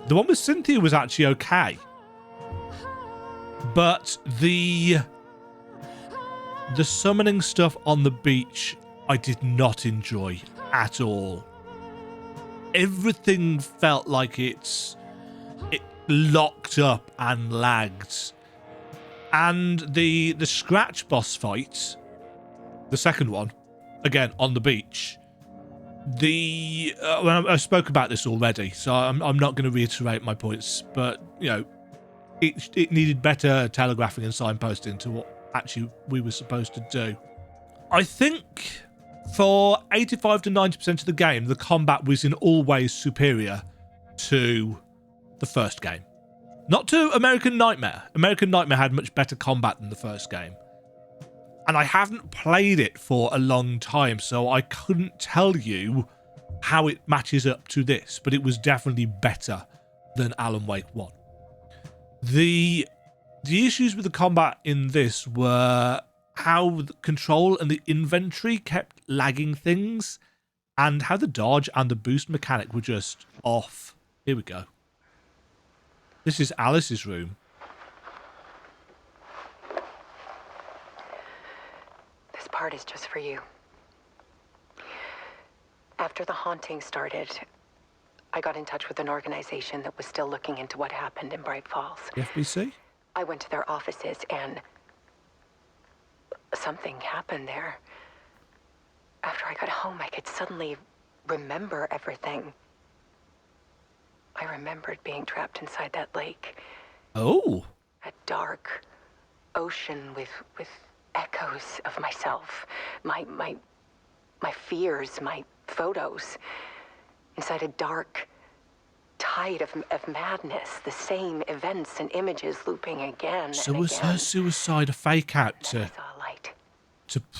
The one with Cynthia was actually okay. But the summoning stuff on the beach, I did not enjoy at all. Everything felt like it locked up and lagged. And the scratch boss fight, the second one, again on the beach. I spoke about this already, so I'm not going to reiterate my points. But you know, it needed better telegraphing and signposting to what actually we were supposed to do. I think for 85 to 90% of the game, the combat was in all ways superior to the first game. Not to American Nightmare. American Nightmare had much better combat than the first game. And I haven't played it for a long time, so I couldn't tell you how it matches up to this, but it was definitely better than Alan Wake 1. The issues with the combat in this were how the control and the inventory kept lagging things, and how the dodge and the boost mechanic were just off. Here we go. This is Alice's room. This part is just for you. After the haunting started, I got in touch with an organization that was still looking into what happened in Bright Falls. The FBC? I went to their offices and something happened there. After I got home, I could suddenly remember everything. I remembered being trapped inside that lake. Oh. A dark ocean with echoes of myself. My fears, my photos. Inside a dark tide of madness. The same events and images looping again So and was again. her suicide a fake out to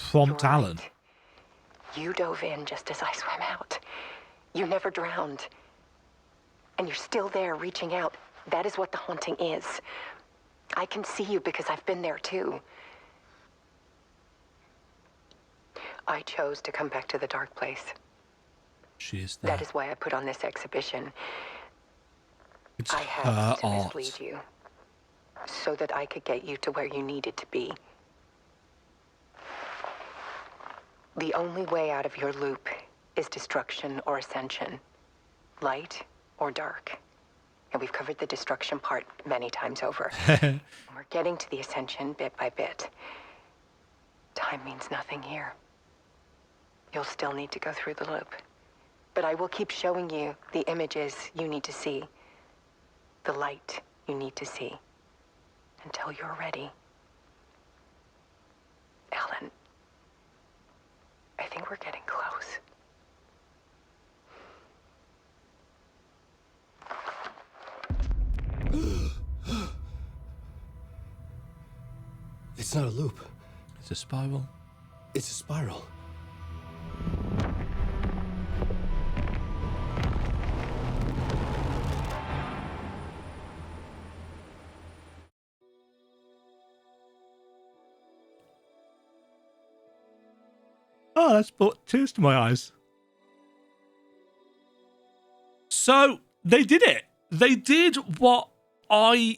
prompt Alan? You dove in just as I swam out. You never drowned. And you're still there reaching out. That is what the haunting is. I can see you because I've been there too. I chose to come back to the dark place. She is there. That is why I put on this exhibition. It's I her had to art. mislead you. So that I could get you to where you needed to be. The only way out of your loop is destruction or ascension. Light or dark. And we've covered the destruction part many times over. We're getting to the ascension bit by bit. Time means nothing here. You'll still need to go through the loop. But I will keep showing you the images you need to see. The light you need to see. Until you're ready. Ellen, I think we're getting close. It's not a loop. It's a spiral. It's a spiral. Oh, that's brought tears to my eyes. So, they did it. They did what I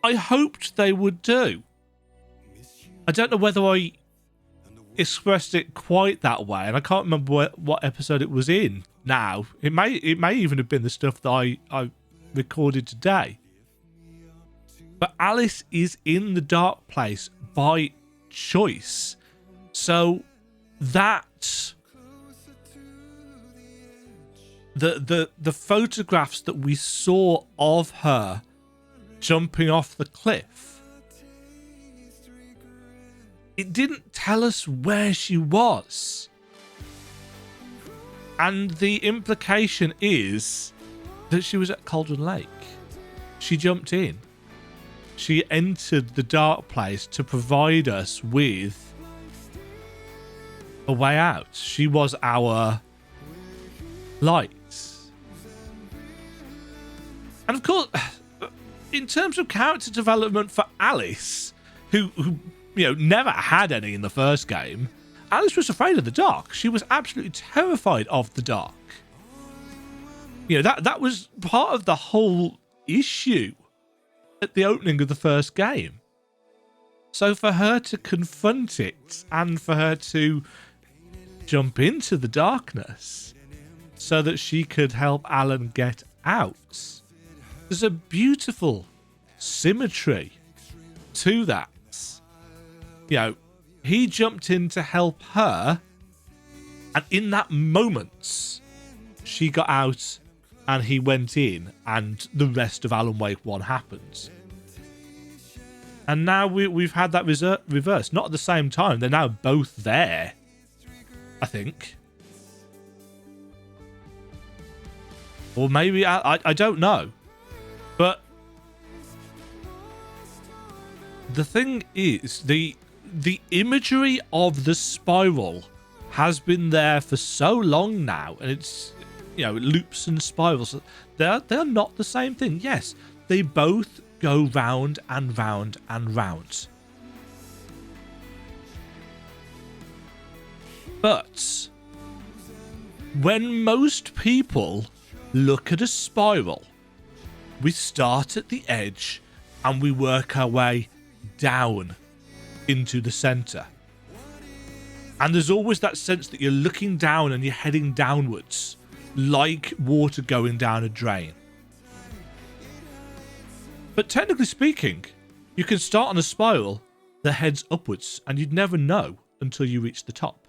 hoped they would do. I don't know whether I expressed it quite that way, and I can't remember what episode it was in now. It may even have been the stuff that I recorded today. But Alice is in the dark place by choice. So that the photographs that we saw of her jumping off the cliff, it didn't tell us where she was. And the implication is that she was at Cauldron Lake. She jumped in. She entered the dark place to provide us with a way out. She was our light. And of course, in terms of character development for Alice, who never had any in the first game, Alice was afraid of the dark. She was absolutely terrified of the dark. That was part of the whole issue at the opening of the first game. So for her to confront it and for her to jump into the darkness so that she could help Alan get out, there's a beautiful symmetry to that. He jumped in to help her, and in that moment she got out and he went in, and the rest of Alan Wake 1 happened. And now we've had that reverse. Not at the same time. They're now both there, I think. Or maybe, I don't know. But the thing is, the imagery of the spiral has been there for so long now, and it's, you know, loops and spirals. They're not the same thing. Yes, they both go round and round and round. But when most people look at a spiral, we start at the edge and we work our way down into the center. And there's always that sense that you're looking down and you're heading downwards, like water going down a drain. But technically speaking, you can start on a spiral that heads upwards, and you'd never know until you reach the top.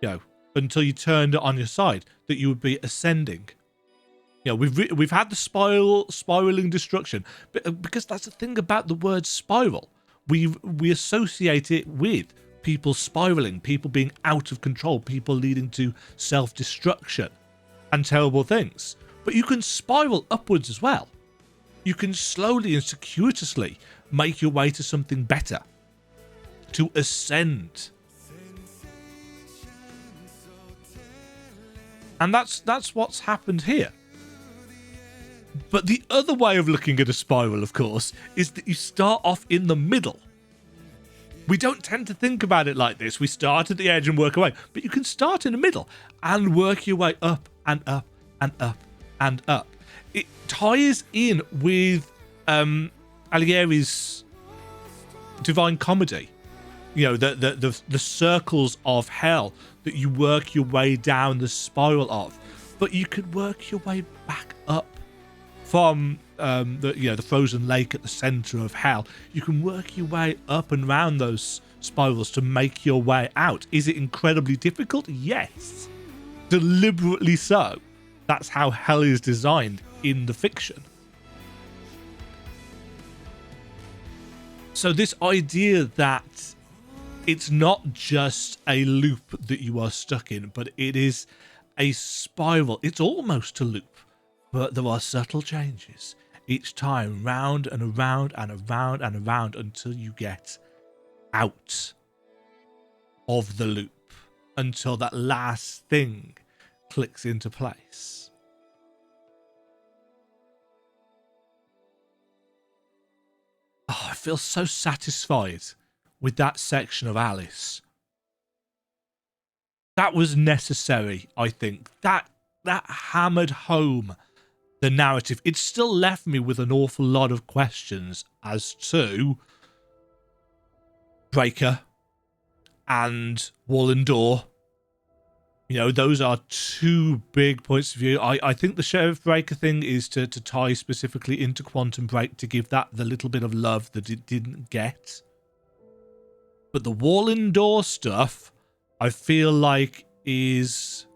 You know, until you turned it on your side, that you would be ascending. You know, we've had the spiraling destruction, but because that's the thing about the word spiral, we associate it with people spiraling, people being out of control, people leading to self-destruction and terrible things. But you can spiral upwards as well. You can slowly and circuitously make your way to something better, to ascend. And that's what's happened here. But the other way of looking at a spiral, of course, is that you start off in the middle. We don't tend to think about it like this. We start at the edge and work away. But you can start in the middle and work your way up and up and up and up. It ties in with Alighieri's Divine Comedy. You know, the circles of hell that you work your way down the spiral of. But you could work your way back up from the frozen lake at the center of hell. You can work your way up and round those spirals to make your way out. Is it incredibly difficult? Yes, deliberately so. That's how hell is designed in the fiction. So this idea that it's not just a loop that you are stuck in, but it is a spiral. It's almost a loop, but there are subtle changes each time, round and around and around and around, until you get out of the loop, until that last thing clicks into place. Oh, I feel so satisfied with that section of Alice. That was necessary, I think. That hammered home the narrative. It still left me with an awful lot of questions as to Breaker and Warlin Door. You know, those are two big points of view. I think the Sheriff Breaker thing is to tie specifically into Quantum Break, to give that the little bit of love that it didn't get. But the Warlin Door stuff, I feel like is...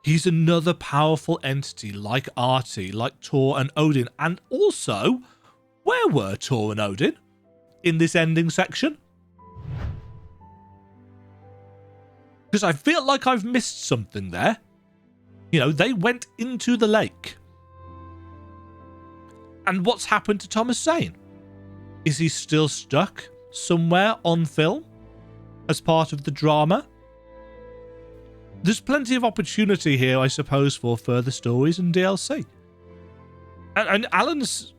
he's another powerful entity like Ahti, like Tor and Odin. And also, where were Tor and Odin in this ending section? Because I feel like I've missed something there. You know, they went into the lake. And what's happened to Thomas Zane? Is he still stuck somewhere on film as part of the drama? There's plenty of opportunity here, I suppose, for further stories and DLC. And Alan's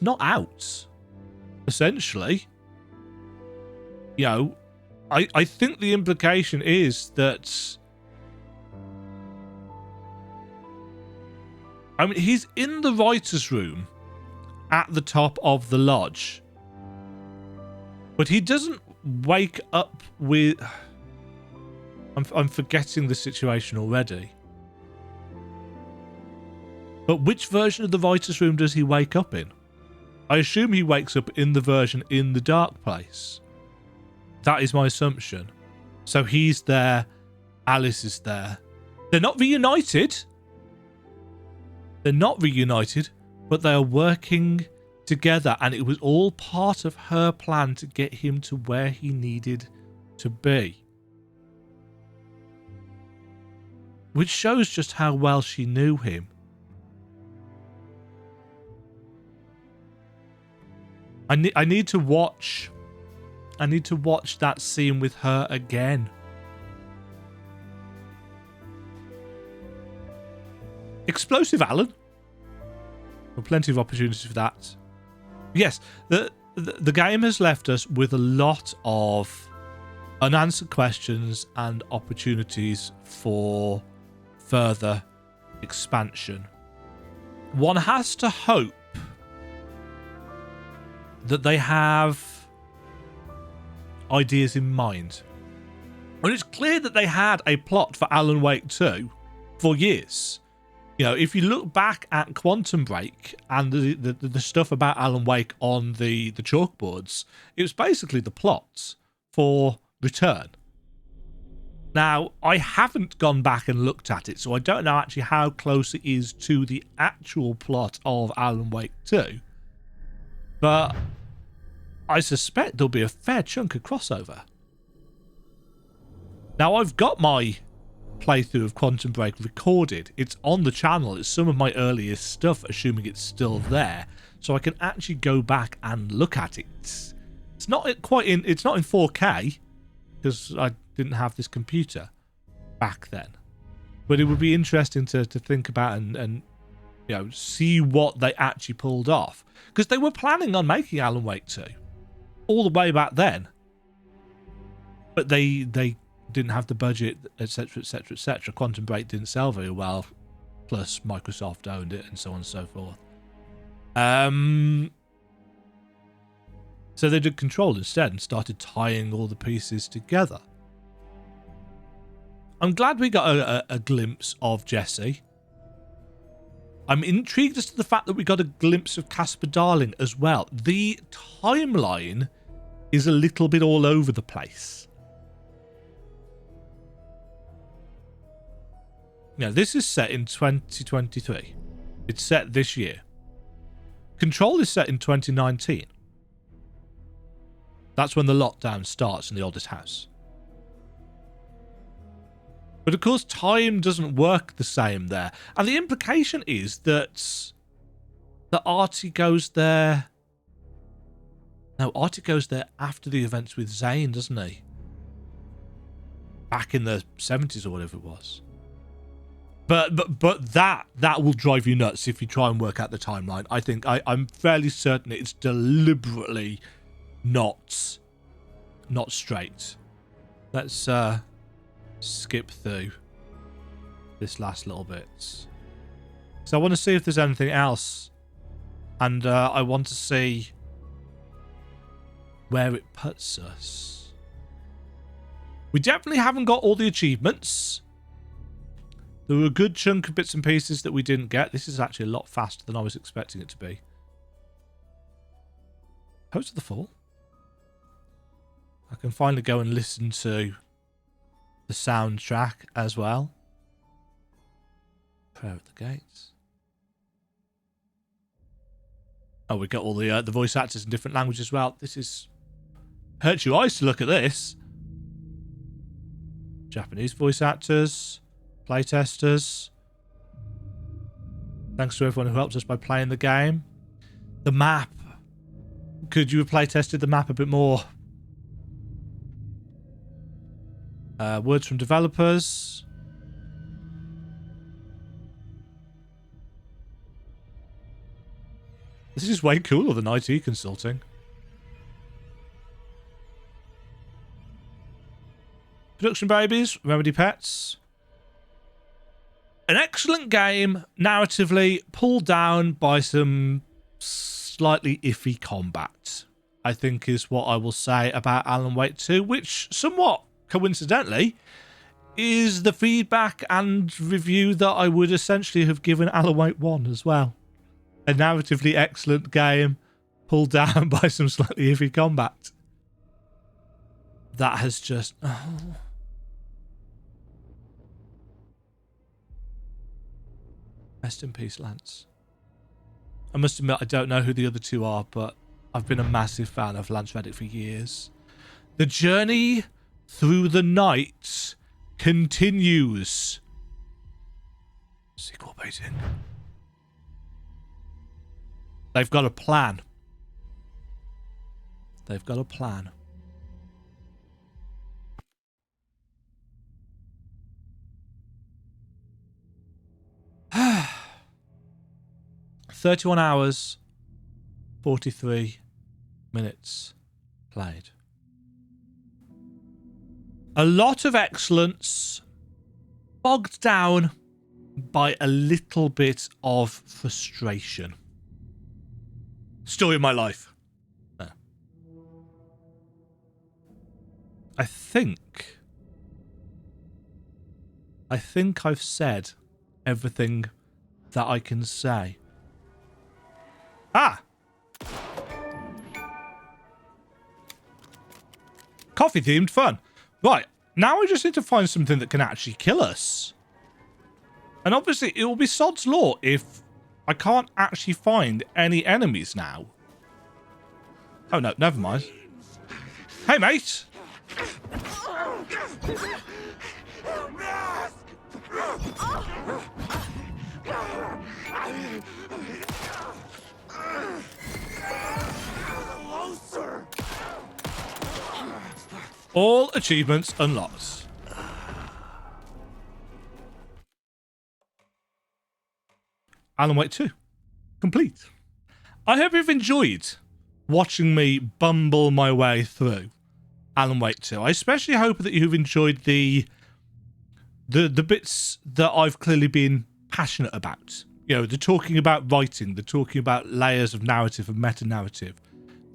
not out, essentially. You know, I think the implication is that... I mean, he's in the writer's room at the top of the lodge. But he doesn't wake up with... I'm forgetting the situation already. But which version of the writer's room does he wake up in? I assume he wakes up in the version in the dark place. That is my assumption. So he's there, Alice is there. They're not reunited. They're not reunited, but they are working together, and it was all part of her plan to get him to where he needed to be. Which shows just how well she knew him. I need to watch that scene with her again. Explosive Alan. Well, plenty of opportunities for that. Yes, the game has left us with a lot of unanswered questions and opportunities for further expansion. One has to hope that they have ideas in mind. And it's clear that they had a plot for Alan Wake 2 for years. You know, if you look back at Quantum Break and the stuff about Alan Wake on the chalkboards, it was basically the plot for Return. Now, I haven't gone back and looked at it, so I don't know actually how close it is to the actual plot of Alan Wake 2. But I suspect there'll be a fair chunk of crossover. Now, I've got my playthrough of Quantum Break recorded. It's on the channel. It's some of my earliest stuff, assuming it's still there. So I can actually go back and look at it. It's not in 4K, because I didn't have this computer back then. But it would be interesting to think about and you know, see what they actually pulled off. Because they were planning on making Alan Wake 2 all the way back then. But they didn't have the budget, etc, etc, etc. Quantum Break didn't sell very well, plus Microsoft owned it and so on and so forth. So they did Control instead and started tying all the pieces together. I'm glad we got a glimpse of Jesse. I'm intrigued as to the fact that we got a glimpse of Casper Darling as well. The timeline is a little bit all over the place. Now, this is set in 2023. It's set this year. Control is set in 2019. That's when the lockdown starts in the oldest house. But of course, time doesn't work the same there. And the implication is that Ahti goes there... No, Ahti goes there after the events with Zane, doesn't he? Back in the 70s or whatever it was. But that will drive you nuts if you try and work out the timeline. I think I'm fairly certain it's deliberately not straight. Let's skip through this last little bit. So I want to see if there's anything else, and I want to see where it puts us. We definitely haven't got all the achievements. There were a good chunk of bits and pieces that we didn't get. This is actually a lot faster than I was expecting it to be. Post of the Fall. I can finally go and listen to the soundtrack as well. Prayer at the Gates. Oh, we got all the voice actors in different languages as well. This is... hurts your eyes to look at this. Japanese voice actors. Playtesters. Thanks to everyone who helped us by playing the game. The map. Could you have playtested the map a bit more? Words from developers. This is way cooler than IT consulting. Production babies, Remedy Pets. An excellent game, narratively, pulled down by some slightly iffy combat, I think is what I will say about Alan Wake 2, which somewhat coincidentally is the feedback and review that I would essentially have given Alan Wake 1 as well. A narratively excellent game, pulled down by some slightly iffy combat. That has just... oh. Rest in peace, Lance. I must admit, I don't know who the other two are, but I've been a massive fan of Lance Reddick for years. The journey through the night continues. Sequel baiting. They've got a plan. They've got a plan. $31 hours, 43 minutes played. A lot of excellence, bogged down by a little bit of frustration. Story of my life. No. I think I've said everything that I can say. Ah! Coffee-themed fun. Right, now I just need to find something that can actually kill us. And obviously, it will be sod's law if I can't actually find any enemies now. Oh, no, never mind. Hey, mate! All achievements unlocked. Alan Wake 2. Complete. I hope you've enjoyed watching me bumble my way through Alan Wake 2. I especially hope that you've enjoyed the bits that I've clearly been passionate about. You know, the talking about writing, the talking about layers of narrative and meta-narrative.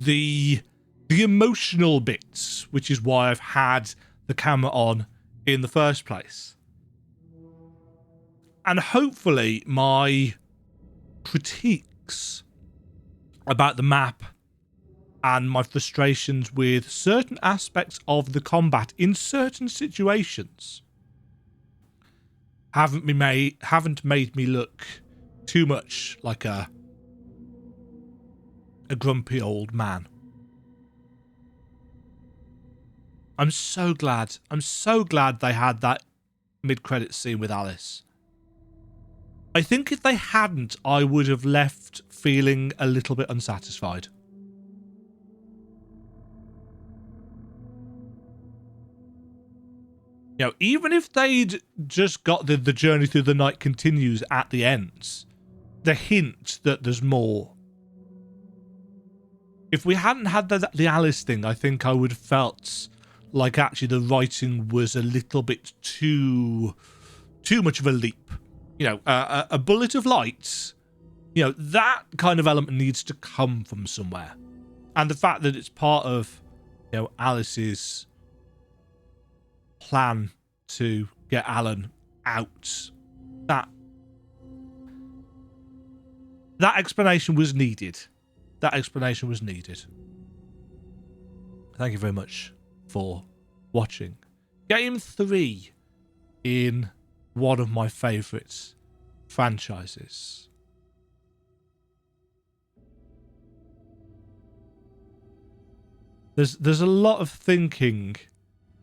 The emotional bits, which is why I've had the camera on in the first place. And hopefully my critiques about the map and my frustrations with certain aspects of the combat in certain situations haven't made me look too much like a grumpy old man. I'm so glad they had that mid-credit scene with Alice. I think if they hadn't, I would have left feeling a little bit unsatisfied. You know, even if they'd just got the journey through the night continues at the end, the hint that there's more. If we hadn't had the Alice thing, I think I would have felt like actually the writing was a little bit too much of a leap. You know, a bullet of light, you know, that kind of element needs to come from somewhere. And the fact that it's part of, you know, Alice's plan to get Alan out, that explanation was needed. That explanation was needed. Thank you very much for watching. Game 3 in one of my favourite franchises. There's a lot of thinking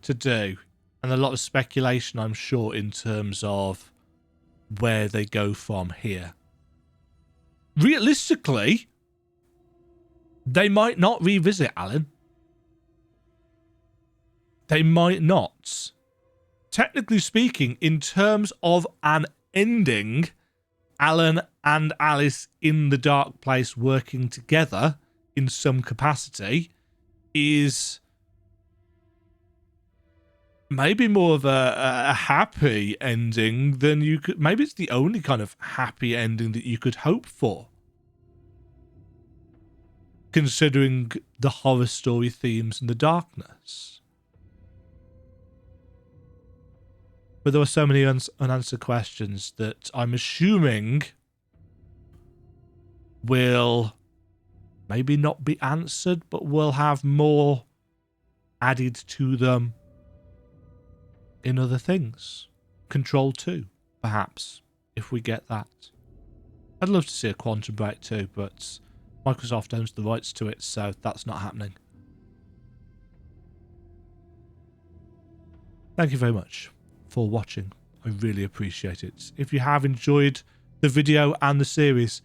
to do and a lot of speculation, I'm sure, in terms of where they go from here. Realistically, they might not revisit Alan. They might not. Technically speaking, in terms of an ending, Alan and Alice in the dark place working together in some capacity is maybe more of a happy ending than you could. Maybe it's the only kind of happy ending that you could hope for, considering the horror story themes and the darkness. But there were so many unanswered questions that I'm assuming will maybe not be answered, but will have more added to them in other things. Control 2, perhaps, if we get that. I'd love to see a Quantum Break too, but Microsoft owns the rights to it, so that's not happening. Thank you very much for watching. I really appreciate it. If you have enjoyed the video and the series,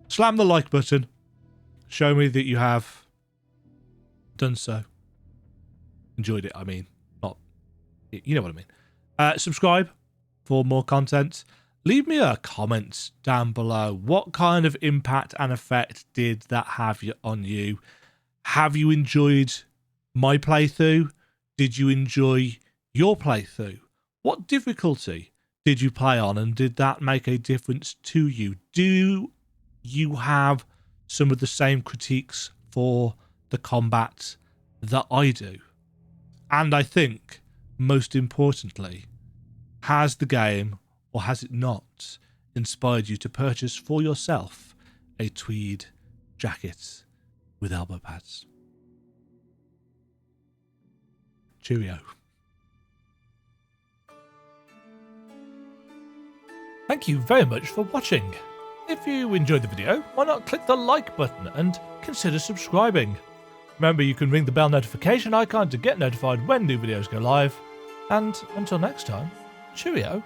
slam the like button. Show me that you have done so. Enjoyed it, I mean. Not, you know what I mean. Subscribe for more content. Leave me a comment down below. What kind of impact and effect did that have on you? Have you enjoyed my playthrough? Did you enjoy your playthrough? What difficulty did you play on, and did that make a difference to you? Do you have some of the same critiques for the combat that I do? And I think, most importantly, has the game, or has it not, inspired you to purchase for yourself a tweed jacket with elbow pads? Cheerio. Thank you very much for watching. If you enjoyed the video, why not click the like button and consider subscribing. Remember, you can ring the bell notification icon to get notified when new videos go live. And until next time, cheerio.